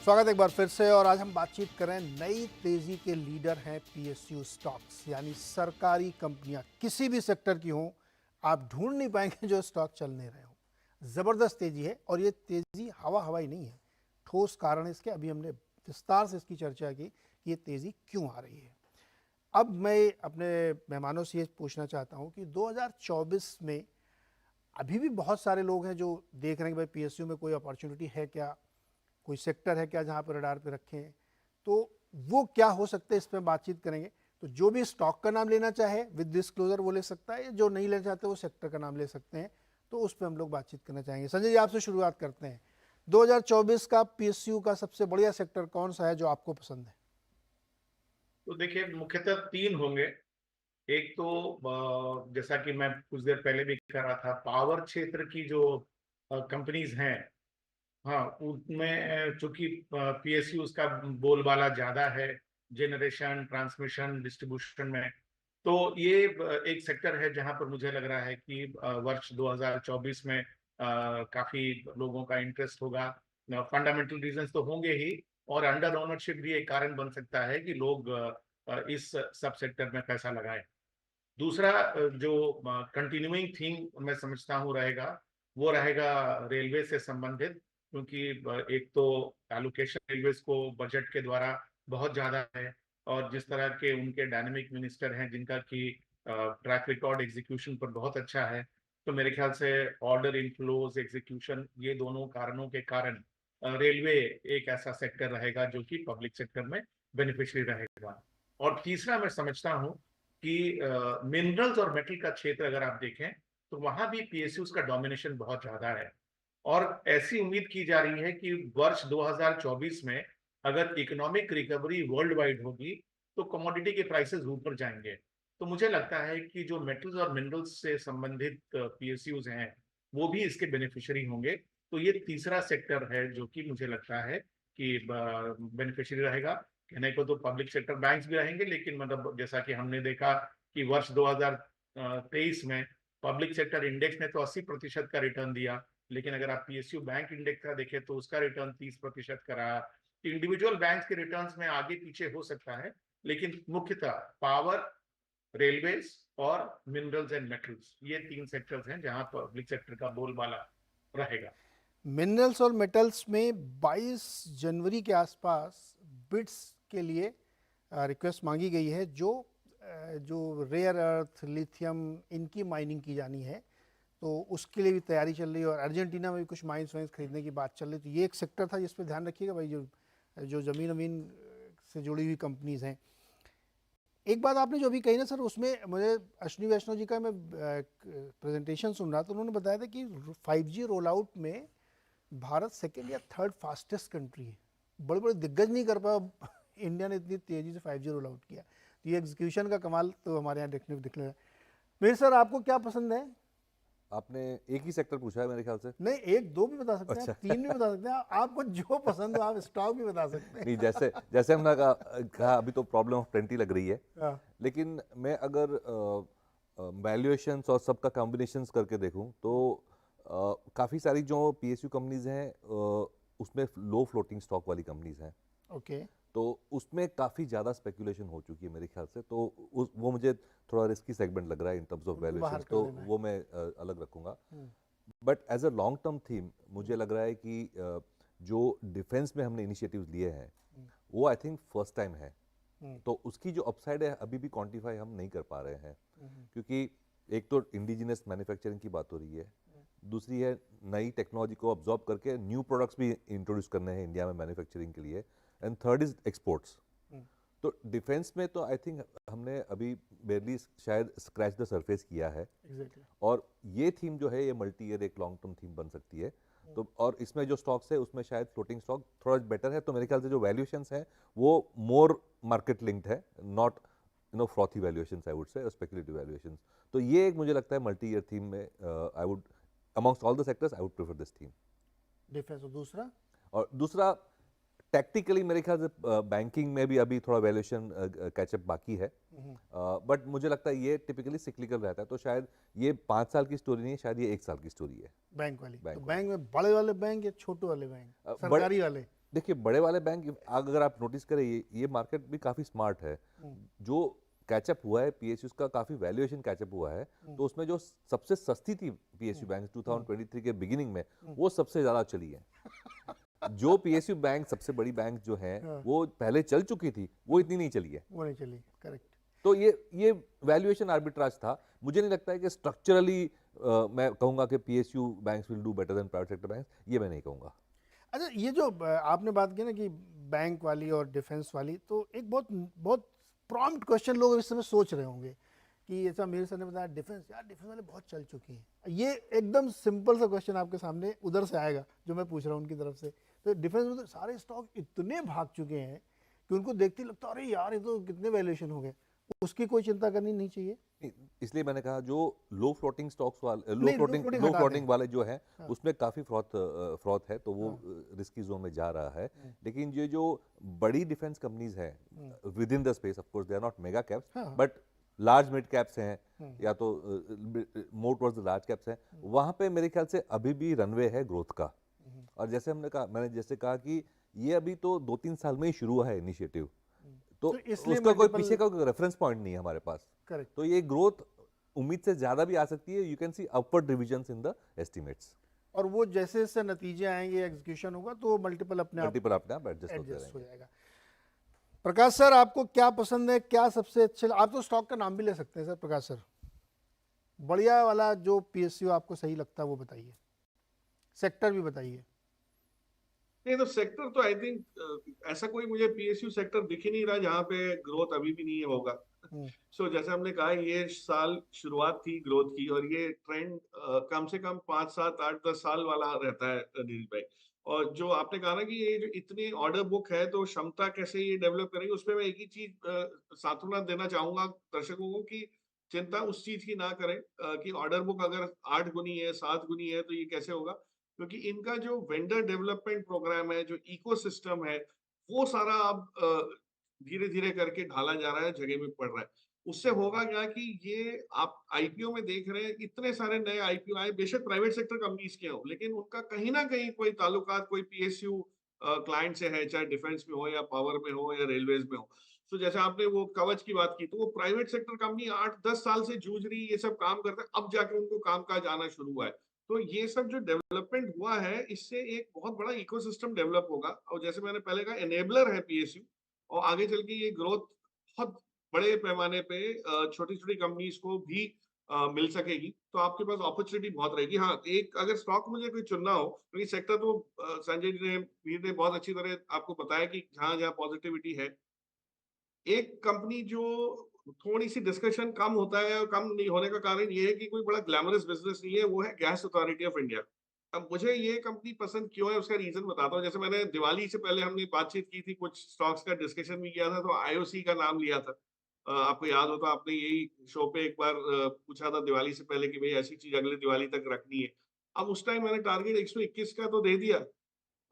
स्वागत एक बार फिर से। और आज हम बातचीत करें, नई तेजी के लीडर हैं पीएसयू स्टॉक्स, यानी सरकारी कंपनियां किसी भी सेक्टर की हों, आप ढूंढ नहीं पाएंगे जो स्टॉक चल नहीं रहे हों। ज़बरदस्त तेजी है और ये तेजी हवाई नहीं है, ठोस कारण इसके अभी हमने विस्तार से इसकी चर्चा की कि ये तेजी क्यों आ रही है। अब मैं अपने मेहमानों से ये पूछना चाहता हूँ कि 2024 में अभी भी बहुत सारे लोग हैं जो देख रहे हैं कि भाई पीएसयू में कोई अपॉर्चुनिटी है क्या, कोई सेक्टर है क्या जहाँ पर रडार पे रखें, तो वो क्या हो सकते हैं, इस पर बातचीत करेंगे। तो जो भी स्टॉक का नाम लेना चाहे विद डिस्क्लोजर वो ले सकता है, जो नहीं लेना चाहते वो सेक्टर का नाम ले सकते हैं। तो उस पर हम लोग बातचीत करना चाहेंगे। संजय जी, आपसे शुरुआत करते हैं। 2024 का पीएसयू का सबसे बढ़िया सेक्टर कौन सा है जो आपको पसंद है?
तो देखिए, मुख्यतः 3 होंगे। एक तो जैसा कि मैं कुछ देर पहले भी कह रहा था, पावर क्षेत्र की जो कंपनीज हैं, हाँ, उनमें चूंकि पीएसयू उसका बोलबाला ज्यादा है, जनरेशन, ट्रांसमिशन, डिस्ट्रीब्यूशन में, तो ये एक सेक्टर है जहां पर मुझे लग रहा है कि वर्ष 2024 में काफी लोगों का इंटरेस्ट होगा। फंडामेंटल रीजंस तो होंगे ही, और अंडर ओनरशिप भी एक कारण बन सकता है कि लोग इस सब सेक्टर में पैसा लगाएं। दूसरा जो कंटिन्यूइंग थीम मैं समझता हूँ रहेगा, वो रहेगा रेलवे से संबंधित, क्योंकि एक तो एलोकेशन रेलवेज को बजट के द्वारा बहुत ज्यादा है, और जिस तरह के उनके डायनेमिक मिनिस्टर हैं जिनका कि ट्रैक रिकॉर्ड एग्जीक्यूशन पर बहुत अच्छा है, तो मेरे ख्याल से ऑर्डर इनफ्लोज, एग्जीक्यूशन, ये दोनों कारणों के कारण रेलवे एक ऐसा सेक्टर रहेगा जो कि पब्लिक सेक्टर में बेनिफिशियरी रहेगा। और तीसरा मैं समझता हूँ कि मिनरल्स और मेटल का क्षेत्र अगर आप देखें तो वहां भी पीएसयूज का डोमिनेशन बहुत ज्यादा है, और ऐसी उम्मीद की जा रही है कि वर्ष 2024 में अगर इकोनॉमिक रिकवरी वर्ल्ड वाइड होगी तो कमोडिटी के प्राइसेस ऊपर जाएंगे। तो मुझे लगता है कि जो मेटल्स और मिनरल्स से संबंधित पीएसयूज हैं वो भी इसके बेनिफिशियरी होंगे। तो ये तीसरा सेक्टर है जो कि मुझे लगता है कि बेनिफिशियरी रहेगा। कहने को तो पब्लिक सेक्टर बैंक्स भी रहेंगे, लेकिन मतलब जैसा कि हमने देखा कि वर्ष 2023 में पब्लिक सेक्टर इंडेक्स ने तो 80% का रिटर्न दिया, लेकिन अगर आप पीएसयू बैंक इंडेक्स का देखें तो उसका रिटर्न 30% का रहा। इंडिविजुअल बैंक्स के रिटर्न्स में आगे पीछे हो सकता है, लेकिन मुख्यतः पावर, रेलवेज और मिनरल्स एंड मेटल्स, ये 3 सेक्टर्स हैं जहां पब्लिक सेक्टर का बोलबाला रहेगा।
मिनरल्स और मेटल्स में 22 जनवरी के आसपास बिड्स के लिए रिक्वेस्ट मांगी गई है, जो रेयर अर्थ, लिथियम, इनकी माइनिंग की जानी है। तो उसके लिए भी तैयारी चल रही है, और अर्जेंटीना में भी कुछ माइंस वाइंस खरीदने की बात चल रही है। तो ये एक सेक्टर था जिस पर ध्यान रखिएगा भाई, जो ज़मीन अमीन से जुड़ी हुई कंपनीज हैं। एक बात आपने जो अभी कही ना सर, उसमें मुझे अश्विनी वैष्णव जी का मैं प्रेजेंटेशन सुन रहा था, उन्होंने बताया था कि 5G रोल आउट में भारत सेकेंड या थर्ड फास्टेस्ट कंट्री है। बड़े बड़े दिग्गज नहीं कर पाया, इंडिया ने इतनी तेज़ी से 5G रोल आउट किया। तो ये एग्जीक्यूशन का कमाल तो हमारे यहाँ देखने को दिख रहा है। मेरे सर, आपको क्या पसंद है?
आपने एक ही सेक्टर पूछा है मेरे ख्याल से।
नहीं, 1 2 भी बता सकते हैं,
अच्छा।
3 भी बता सकते हैं, आपको जो पसंद हो आप स्टॉक भी बता सकते हैं।
नहीं, जैसे हमने कहा अभी तो प्रॉब्लम ऑफ प्लेंटी लग रही है,
हाँ।
लेकिन मैं अगर वैल्यूएशंस और सबका कॉम्बिनेशंस करके देखूं तो काफ़ी सारी जो पीएसयू कंपनीज हैं उसमें लो फ्लोटिंग स्टॉक वाली कंपनीज हैं।
ओके।
तो उसमें काफ़ी ज़्यादा स्पेकुलेशन हो चुकी है मेरे ख्याल से, तो वो मुझे थोड़ा रिस्की सेगमेंट लग रहा है इन टर्म्स ऑफ वैल्यूएशन, तो वो मैं अलग रखूंगा। But as a long term theme मुझे लग रहा है कि जो डिफेंस में हमने इनिशिएटिव्स लिए हैं वो आई थिंक फर्स्ट टाइम है, तो उसकी जो अपसाइड है अभी भी क्वांटिफाई हम नहीं कर पा रहे हैं, क्योंकि एक तो इंडिजिनस मैन्युफैक्चरिंग की बात हो रही है, दूसरी है नई टेक्नोलॉजी को अब्जॉर्ब करके न्यू प्रोडक्ट्स भी इंट्रोड्यूस करने हैं इंडिया में मैन्युफैक्चरिंग के लिए, एंड थर्ड इज एक्सपोर्ट्स। तो डिफेंस में तो आई थिंक हमने अभी बेरली शायद स्क्रैच द सरफेस किया है।
Exactly.
और ये थीम जो है ये मल्टी ईयर एक लॉन्ग टर्म थीम बन सकती है। तो और इसमें जो स्टॉक्स है उसमें शायद फ्लोटिंग स्टॉक थोड़ा बेटर है, तो मेरे ख्याल से जो वैल्यूएशंस हैं वो मोर मार्केट लिंक्ड है, not frothy valuations I would say, speculative valuations. तो ये एक मुझे लगता है मल्टी ईयर थीम में I would amongst all the sectors I would prefer this theme.
Defence
और दूसरा टेक्निकली मेरे ख्याल से बैंकिंग में भी अभी थोड़ा वैल्यूएशन कैचअप बाकी है, बट मुझे लगता है ये टिपिकली सिक्लिकल रहता है, तो शायद ये 5 साल की स्टोरी नहीं है, शायद ये 1 साल की स्टोरी है।
बैंक वाली,
बैंक
तो बैंक में बड़े वाले बैंक या छोटे वाले बैंक, सरकारी वाले?
देखिए बड़े वाले बैंक अगर आप नोटिस करें ये मार्केट भी काफी स्मार्ट है, जो कैचअप हुआ है पीएसयूज का, काफी वैल्यूएशन कैचअप हुआ है, तो उसमें जो सबसे सस्ती थी पीएसयू बैंक 2023 के बिगिनिंग में वो सबसे ज्यादा चली है। जो पीएसयू बैंक सबसे बड़ी बैंक जो है वो पहले चल चुकी थी, वो इतनी नहीं चली है,
वो नहीं चली, करेक्ट।
तो ये वैल्यूएशन आर्बिट्राज था। मुझे नहीं लगता है कि स्ट्रक्चरली मैं कहूंगा कि PSU banks will do better than private sector banks, ये मैं नहीं कहूंगा।
अच्छा, ये जो आपने बात की ना कि बैंक वाली और डिफेंस वाली, तो एक बहुत बहुत प्रॉम्प्ट क्वेश्चन लोग इस समय सोच रहे होंगे कि जैसा मीर सर ने बताया डिफेंस, यार डिफेंस वाले बहुत चल चुके हैं। ये एकदम सिंपल सा क्वेश्चन आपके सामने उधर से आएगा जो मैं पूछ रहा हूँ उनकी तरफ से। तो डिफेंस में तो सारे स्टॉक इतने भाग चुके हैं कि उनको देखते ही लगता है अरे यार ये तो कितने वैल्यूएशन हो गए, उसकी कोई चिंता करनी नहीं चाहिए।
इसलिए मैंने कहा जो लो फ्लोटिंग स्टॉक्स वाले
floating
लो
हटा
फ्लोटिंग
दें।
वाले जो है उसमें काफी फ्रॉथ है, तो वो रिस्की जोन में जा रहा है। लेकिन ये जो बड़ी डिफेंस कंपनीज हैं within the space, of course they are not mega caps but large mid caps हैं या तो more towards the large caps हैं, वहां पे मेरे ख्याल से अभी भी रनवे है ग्रोथ का। और जैसे मैंने जैसे कहा कि ये अभी तो 2-3 साल में ही शुरू हुआ है इनिशिएटिव, तो
इसलिए
उसका कोई
multiple-
पीछे का रेफरेंस पॉइंट नहीं है हमारे पास,
करेक्ट।
तो ये ग्रोथ उम्मीद से ज्यादा भी आ सकती है। You can see upward revisions in the estimates,
और वो जैसे जैसे नतीजे आएंगे, एग्जीक्यूशन होगा, तो मल्टीपल अपने आप
एडजस्ट होते
एडजस्ट हो
रहेंगे।
जाएगा। प्रकाश सर, आपको क्या पसंद है, क्या सबसे अच्छे, आप तो स्टॉक का नाम भी ले सकते हैं सर। प्रकाश सर, बढ़िया वाला जो पीएसयू आपको सही लगता है वो बताइए, सेक्टर भी बताइए।
नहीं तो सेक्टर तो आई थिंक ऐसा कोई मुझे पीएसयू सेक्टर दिख ही नहीं रहा जहाँ पे ग्रोथ अभी भी नहीं होगा। सो जैसे हमने कहा ये साल शुरुआत थी ग्रोथ की, और ये ट्रेंड कम से कम 5, 7, 8, 10 साल वाला रहता है नीरज भाई। और जो आपने कहा ना कि ये जो इतनी ऑर्डर बुक है तो क्षमता कैसे ये डेवलप करेंगे, उसमें मैं एक ही चीज सांत्वना देना चाहूंगा दर्शकों को कि चिंता उस चीज की ना करें कि ऑर्डर बुक अगर 8 गुनी है, 7 गुनी है तो ये कैसे होगा, क्योंकि इनका जो वेंडर डेवलपमेंट प्रोग्राम है, जो इकोसिस्टम है, वो सारा अब धीरे धीरे करके ढाला जा रहा है, जगह में पड़ रहा है। उससे होगा क्या कि ये आप आईपीओ में देख रहे हैं, इतने सारे नए आईपीओ आए, बेशक प्राइवेट सेक्टर कंपनीज के हो, लेकिन उनका कहीं ना कहीं कोई ताल्लुकात कोई पीएसयू क्लाइंट से है, चाहे डिफेंस में हो या पावर में हो या रेलवेज में हो। तो जैसे आपने वो कवच की बात की, तो वो प्राइवेट सेक्टर कंपनी 8-10 साल से जूझ रही, ये सब काम करते हैं, अब जाके उनको कामकाज आना शुरू हुआ है। तो ये सब जो डेवलपमेंट हुआ है, इससे एक बहुत बड़ा इकोसिस्टम डेवलप होगा, और जैसे मैंने पहले कहा एनेबलर है पीएसयू, और आगे चल के ये ग्रोथ बहुत बड़े पैमाने पे छोटी छोटी कंपनीज को भी मिल सकेगी, तो आपके पास अपॉर्चुनिटी बहुत रहेगी। हाँ, एक अगर स्टॉक मुझे कोई चुनना हो, तो ये सेक्टर तो संजय जी ने, वीर ने बहुत अच्छी तरह आपको बताया कि जहां जहां पॉजिटिविटी है। एक कंपनी जो थोड़ी सी डिस्कशन कम होता है, और कम नहीं होने का कारण ये है कि कोई बड़ा ग्लैमरस बिजनेस नहीं है, वो है गैस अथॉरिटी ऑफ इंडिया। अब मुझे ये कंपनी पसंद क्यों है, उसका रीजन बताता हूँ। जैसे मैंने दिवाली से पहले हमने बातचीत की थी, कुछ स्टॉक्स का डिस्कशन भी किया था, तो आईओसी का नाम लिया था। आपको याद हो तो आपने यही शो पे एक बार पूछा था दिवाली से पहले कि भाई ऐसी चीज अगले दिवाली तक रखनी है। अब उस टाइम मैंने टारगेट 121 का तो दे दिया,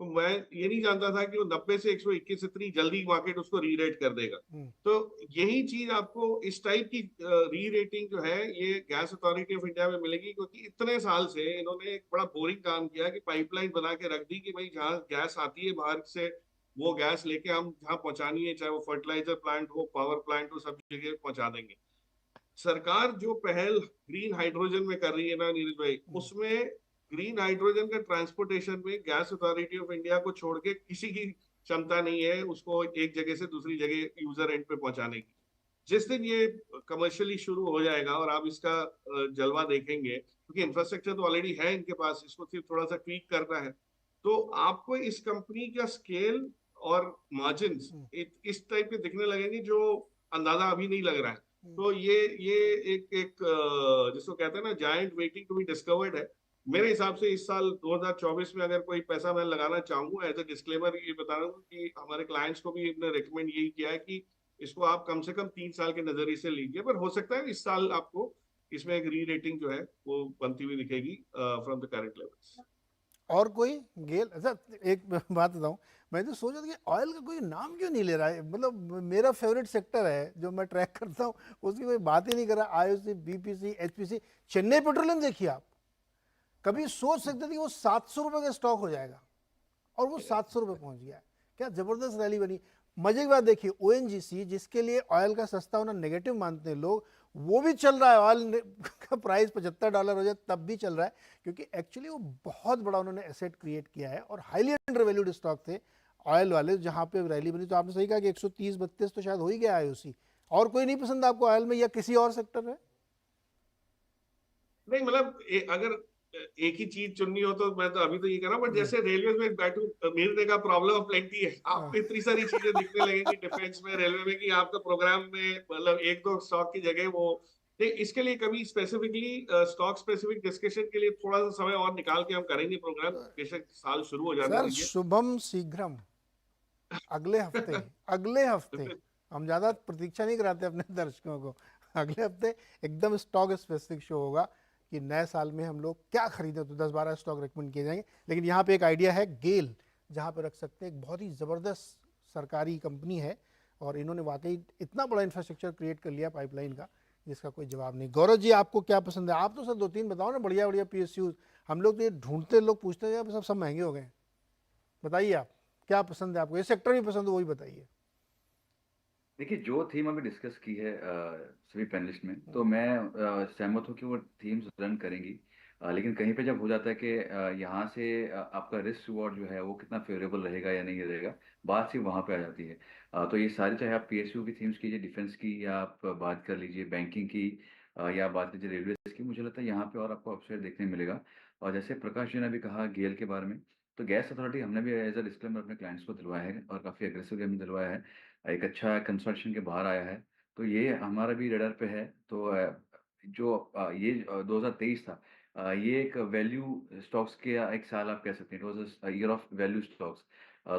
तो मैं ये नहीं जानता था कि वो 90 से 121 इतनी जल्दी मार्केट उसको री रेट कर देगा। तो यही चीज आपको इस टाइप की री रेटिंग जो है ये गैस अथॉरिटी ऑफ इंडिया में मिलेगी, क्योंकि इतने साल से इन्होंने एक बड़ा बोरिंग काम किया कि पाइपलाइन बना के रख दी कि भाई जहाँ गैस आती है बाहर से, वो गैस लेके हम जहाँ पहुंचानी है, चाहे वो फर्टिलाइजर प्लांट हो, पावर प्लांट हो, सब जगह पहुंचा देंगे। सरकार जो पहल ग्रीन हाइड्रोजन में कर रही है ना नीरज भाई, उसमें ग्रीन हाइड्रोजन का ट्रांसपोर्टेशन में गैस अथॉरिटी ऑफ इंडिया को छोड़ के किसी की क्षमता नहीं है उसको एक जगह से दूसरी जगह यूजर एंड पे पहुंचाने की। जिस दिन ये कमर्शियली शुरू हो जाएगा और आप इसका जलवा देखेंगे, क्योंकि इंफ्रास्ट्रक्चर तो ऑलरेडी है इनके पास, इसको सिर्फ थोड़ा सा ट्वीक करना है, तो आपको इस कंपनी का स्केल और मार्जिन इस टाइप के दिखने लगेंगे जो अंदाजा अभी नहीं लग रहा है। तो ये एक जिसको कहते हैं ना giant waiting to be discovered है। मेरे हिसाब से इस साल 2024 में अगर कोई पैसा मैं लगाना चाहूंगा, एज ए डिस्क्लेमर ये बता रहा हूँ कि हमारे क्लाइंट्स को भी हमने रिकमेंड यही किया है कि इसको आप कम से कम 3 साल के नजरिए से लीजिए, पर हो सकता है इस साल आपको इसमें एक री रेटिंग जो है वो बनती हुई दिखेगी फ्रॉम द करंट लेवल्स।
और कोई गेल? अच्छा, एक बात बताऊं, मैं तो सोच रहा था कि ऑयल का कोई नाम क्यों नहीं ले रहा है। मतलब मेरा फेवरेट सेक्टर है जो मैं ट्रैक करता हूँ, उसकी कोई बात ही नहीं कर रहा। IOC, BPC, HPC, Chennai petroleum देखिए आप, कभी सोच सकते थे कि वो 700 रुपये का स्टॉक हो जाएगा और वो 700 रुपये पहुंच गया है। क्या जबरदस्त रैली बनी। मजे की बात देखिए, ओएनजीसी जिसके लिए ऑयल का सस्ता होना नेगेटिव मानते हैं लोग, वो भी चल रहा है। ऑयल का प्राइस $75 हो जाए तब भी चल रहा है, क्योंकि एक्चुअली वो बहुत बड़ा उन्होंने एसेट क्रिएट किया है और हाईली अंडर वैल्यूड स्टॉक थे ऑयल वाले, जहां पे रैली बनी। तो आपने सही कहा कि 130-32 तो शायद हो ही गया आईओसी। और कोई नहीं पसंद आपको ऑयल में, या किसी और सेक्टर में?
नहीं मतलब अगर एक ही चीज चुननी हो तो मैं तो अभी तो ये कह रहा हूँ, बट जैसे रेलवे में बैठू, मेरे का प्रॉब्लम ऑफ प्लेंटी है, आपको इतनी सारी चीजें दिखने लगेंगी डिफेंस में, रेलवे में, कि आपका प्रोग्राम में मतलब एक दो स्टॉक की जगह वो। इसके लिए कभी स्पेसिफिकली स्टॉक स्पेसिफिक डिस्कशन के लिए थोड़ा सा समय और निकाल के हम करेंगे प्रोग्राम, बेशक साल शुरू हो जाने
सर
दीजिए।
शुभम शीघ्रम, अगले हफ्ते, अगले हफ्ते। हम ज्यादा प्रतीक्षा नहीं कराते अपने दर्शकों को। अगले हफ्ते एकदम स्टॉक स्पेसिफिक शो होगा कि नए साल में हम लोग क्या खरीदें, तो 10-12 स्टॉक रिकमेंड किए जाएंगे। लेकिन यहाँ पे एक आइडिया है गेल, जहाँ पे रख सकते हैं। एक बहुत ही ज़बरदस्त सरकारी कंपनी है और इन्होंने वाकई इतना बड़ा इंफ्रास्ट्रक्चर क्रिएट कर लिया पाइपलाइन का, जिसका कोई जवाब नहीं। गौरव जी, आपको क्या पसंद है? आप तो सर 2-3 बताओ ना, बढ़िया बढ़िया पीएसयूज। हम लोग तो ये ढूंढते, लोग पूछते हैं, सब महंगे हो गए। बताइए आप क्या पसंद है आपको, ये सेक्टर भी पसंद हो, वही बताइए।
देखिए, जो थीम अभी डिस्कस की है सभी पैनलिस्ट में, तो मैं सहमत हूँ कि वो थीम्स रन करेंगी। लेकिन कहीं पे जब हो जाता है कि यहाँ से आपका रिस्क रिवॉर्ड जो है वो कितना फेवरेबल रहेगा या नहीं रहेगा, बात सिर्फ वहाँ पे आ जाती है। तो ये सारी, चाहे आप पीएसयू की थीम्स कीजिए, डिफेंस की, या आप बात कर लीजिए बैंकिंग की, या बात कीजिए रेलवे की, मुझे लगता है यहाँ पे और आपको अपसाइड देखने मिलेगा। और जैसे प्रकाश जी ने भी कहा गेल के बारे में, तो गैस अथॉरिटी हमने भी एज अ डिस्क्लेमर अपने क्लाइंट्स को दिलवाया है और काफ़ी एग्रेसिवली हमने दिलवाया है। एक अच्छा कंसल्टेशन के बाहर आया है, तो ये हमारा भी रडार पे है। तो जो ये 2023 था, ये एक वैल्यू स्टॉक्स के एक साल आप कह सकते हैं, it was a year of value stocks.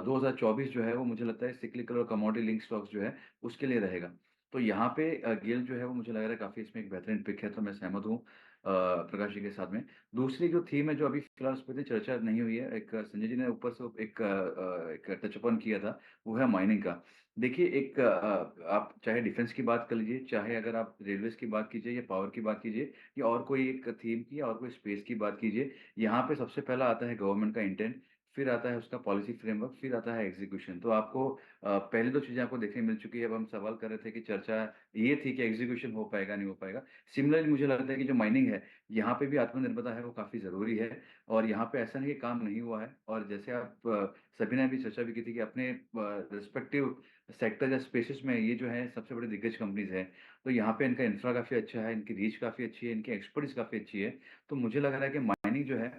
2024 जो है वो मुझे लगता है सिक्लिकल और कमोडिटी लिंक स्टॉक्स जो है उसके लिए रहेगा। तो यहाँ पे गेल जो है वो मुझे लग रहा है काफ़ी इसमें एक बेहतरीन पिक है, तो मैं सहमत हूँ प्रकाश जी के साथ में। दूसरी जो थीम है जो अभी फिलहाल उस पर इतनी चर्चा नहीं हुई है, एक संजय जी ने ऊपर से एक टच अपॉन किया था, वो है माइनिंग का। देखिए, एक आप चाहे डिफेंस की बात कर लीजिए, चाहे अगर आप रेलवेज़ की बात कीजिए या पावर की बात कीजिए, या और कोई एक थीम की या और कोई स्पेस की बात कीजिए, यहाँ पे सबसे पहला आता है गवर्नमेंट का इंटेंट, फिर आता है उसका पॉलिसी फ्रेमवर्क, फिर आता है एग्ज़ीक्यूशन। तो आपको पहली 2 चीज़ें आपको देखने मिल चुकी है। अब हम सवाल कर रहे थे कि चर्चा ये थी कि एग्ज़ीक्यूशन हो पाएगा, नहीं हो पाएगा। सिमिलरली मुझे लगता है कि जो माइनिंग है, यहाँ पे भी आत्मनिर्भरता है वो काफ़ी ज़रूरी है, और यहाँ पे ऐसा नहीं कि काम नहीं हुआ है। और जैसे आप सभी ने भी चर्चा भी की थी कि अपने रिस्पेक्टिव सेक्टर या स्पेसेस में ये जो है सबसे बड़ी दिग्गज कंपनीज हैं, तो यहाँ पे इनका इंफ्रा काफ़ी अच्छा है, इनकी रीच काफ़ी अच्छी है, इनकी एक्सपर्टीज काफ़ी अच्छी है। तो मुझे लग रहा है कि माइनिंग जो है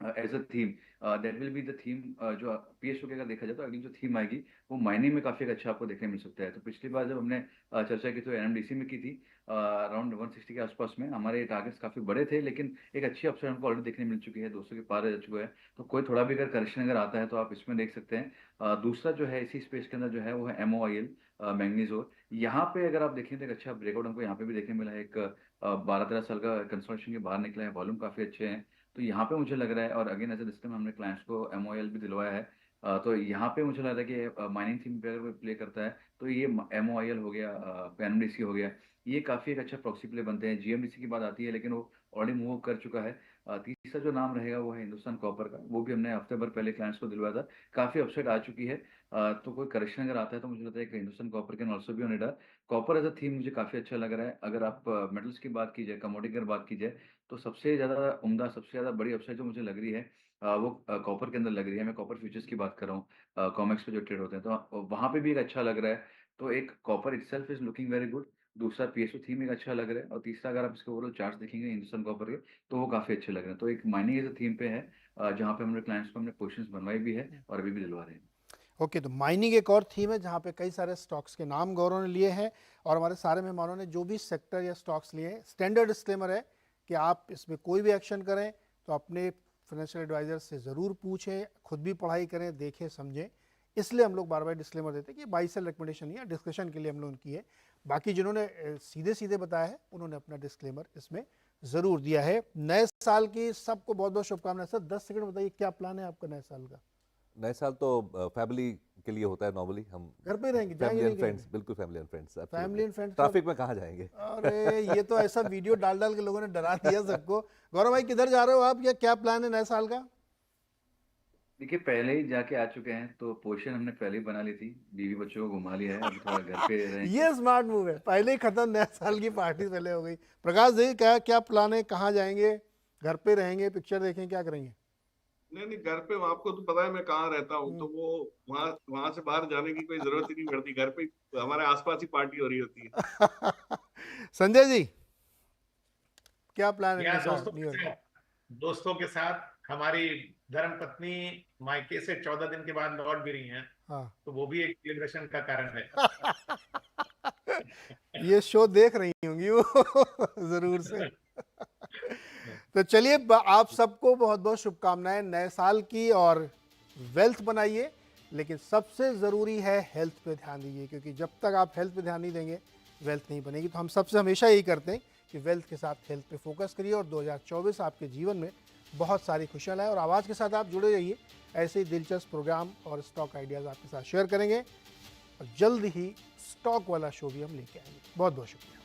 as a theme, that will be the theme. जो पीएसयू की अगर देखा जाए तो अगली जो थीम आएगी वो माइनिंग में काफ़ी अच्छा आपको देखने मिल सकता है। तो पिछली बार जब हमने चर्चा की तो एनएमडीसी में की थी, अराउंड 160 के आसपास में हमारे टारगेट्स काफ़ी बड़े थे, लेकिन एक अच्छी अपसाइड हमको ऑलरेडी देखने मिल चुकी है, 200 के पार जा चुका है। तो कोई थोड़ा भी अगर करेक्शन अगर आता है तो आप इसमें देख सकते हैं। दूसरा जो है इसी स्पेस के अंदर जो है वो है MOIL, मैग्नीज ओर। यहाँ पे अगर आप देखें तो एक अच्छा ब्रेकआउट हमको यहाँ पे भी देखने मिला है। एक 12-13 साल का कंसल्टेशन के बाहर निकला है, वॉल्यूम काफ़ी अच्छे हैं। तो यहाँ पे मुझे लग रहा है, और अगेन एज ए डिस्क्लेमर हमने क्लाइंट्स को MOIL भी दिलवाया है। तो यहाँ पे मुझे लग रहा है कि माइनिंग थीम पे अगर कोई प्ले करता है तो ये MOIL हो गया, एनएमडीसी हो गया, ये काफ़ी एक अच्छा प्रॉक्सी प्ले बनते हैं। जीएमडीसी की बात आती है लेकिन वो ऑलरेडी मूव कर चुका है। तीसरा जो नाम रहेगा वो है हिंदुस्तान कॉपर का, वो भी हमने हफ्ते भर पहले क्लाइंट्स को दिलवाया था, काफ़ी अपसाइड आ चुकी है। तो कोई करेक्शन अगर आता है तो मुझे लगता है कि Hindustan Copper can also be on it. Copper as a theme मुझे काफ़ी अच्छा लग रहा है। अगर आप मेटल्स की बात की जाए, कमोडिटी की बात की जाए, तो सबसे ज़्यादा उम्दा, सबसे ज़्यादा बड़ी अपसाइड जो मुझे लग रही है वो कॉपर के अंदर लग रही है। मैं कॉपर फ्यूचर्स की बात कर रहा हूँ, कॉमेक्स पे जो ट्रेड होते हैं, तो वहाँ पे भी एक अच्छा लग रहा है। तो एक copper itself is looking very good, दूसरा पीएसयू थीम एक अच्छा लग रहा है, और तीसरा अगर आप इसके ओवरऑल चार्ट्स देखेंगे हिंदुस्तान कॉपर के, तो वो काफ़ी अच्छे लग रहे हैं। तो एक माइनिंग एज अ थीम पे है, जहाँ पे हमने क्लाइंट्स को हमने पोजीशंस बनवाई भी है और अभी भी दिलवा रहे हैं।
ओके, तो माइनिंग एक और थीम है जहाँ पे कई सारे स्टॉक्स के नाम गौरव ने लिए हैं, और हमारे सारे मेहमानों ने जो भी सेक्टर या स्टॉक्स लिए हैं, स्टैंडर्ड डिस्क्लेमर है कि आप इसमें कोई भी एक्शन करें तो अपने फाइनेंशियल एडवाइज़र से ज़रूर पूछें, खुद भी पढ़ाई करें, देखें, समझें। इसलिए हम लोग बार बार डिस्क्लेमर देते हैं कि बाई सेल रिकमेंडेशन नहीं है, डिस्कशन के लिए हम लोग की है। बाकी जिन्होंने सीधे सीधे बताया है उन्होंने अपना डिस्क्लेमर इसमें ज़रूर दिया है। नए साल की सबको बहुत बहुत शुभकामनाएं। सर 10 सेकंड बताइए क्या प्लान है आपका नए साल का?
नए साल तो फैमिली के लिए होता है नॉर्मली, हम
घर पे रहेंगे, जाएंगे
फैमिली
नहीं
एंड
कहीं?
फ्रेंड्स, बिल्कुल family and friends.
Family and friends
traffic में कहाँ जाएंगे?
अरे ये तो ऐसा वीडियो डाल डाल के लोगों ने डरा दिया सबको। गौरव भाई किधर जा रहे हो आप, या क्या प्लान है नए साल का?
देखिए पहले ही जाके आ चुके हैं, तो पोर्शन हमने पहले ही बना ली थी, बीवी बच्चों को घुमा लिया है, अभी थोड़ा घर पे रहेंगे।
ये स्मार्ट मूव है, पहले ही खत्म, नया साल की पार्टी पहले हो गई। प्रकाश जी क्या क्या प्लान है, कहाँ जाएंगे? घर पे रहेंगे, पिक्चर देखेंगे, क्या करेंगे?
नहीं घर पे, आपको तो पता है मैं कहाँ रहता हूँ, तो वो वहां से बाहर जाने की कोई जरूरत ही नहीं पड़ती, घर पे हमारे आसपास ही पार्टी हो रही होती है।
संजय जी क्या प्लान है?
यहाँ
नए साल, न्यू ईयर का?
दोस्तों के साथ हमारी धर्म पत्नी मायके से 14 दिन के बाद लौट भी रही हैं,
हाँ
तो वो भी एक सेलिब्रेशन का कारण है।
ये शो देख रही होंगी वो जरूर से। तो चलिए आप सबको बहुत बहुत शुभकामनाएं नए साल की, और वेल्थ बनाइए, लेकिन सबसे ज़रूरी है हेल्थ पे ध्यान दीजिए, क्योंकि जब तक आप हेल्थ पे ध्यान नहीं देंगे वेल्थ नहीं बनेगी। तो हम सबसे हमेशा यही करते हैं कि वेल्थ के साथ हेल्थ पे फोकस करिए, और 2024 आपके जीवन में बहुत सारी खुशियाँ लाए। और आवाज़ के साथ आप जुड़े रहिए, ऐसे ही दिलचस्प प्रोग्राम और स्टॉक आइडियाज़ आपके साथ शेयर करेंगे, और जल्द ही स्टॉक वाला शो भी हम लेके आएंगे। बहुत बहुत शुक्रिया।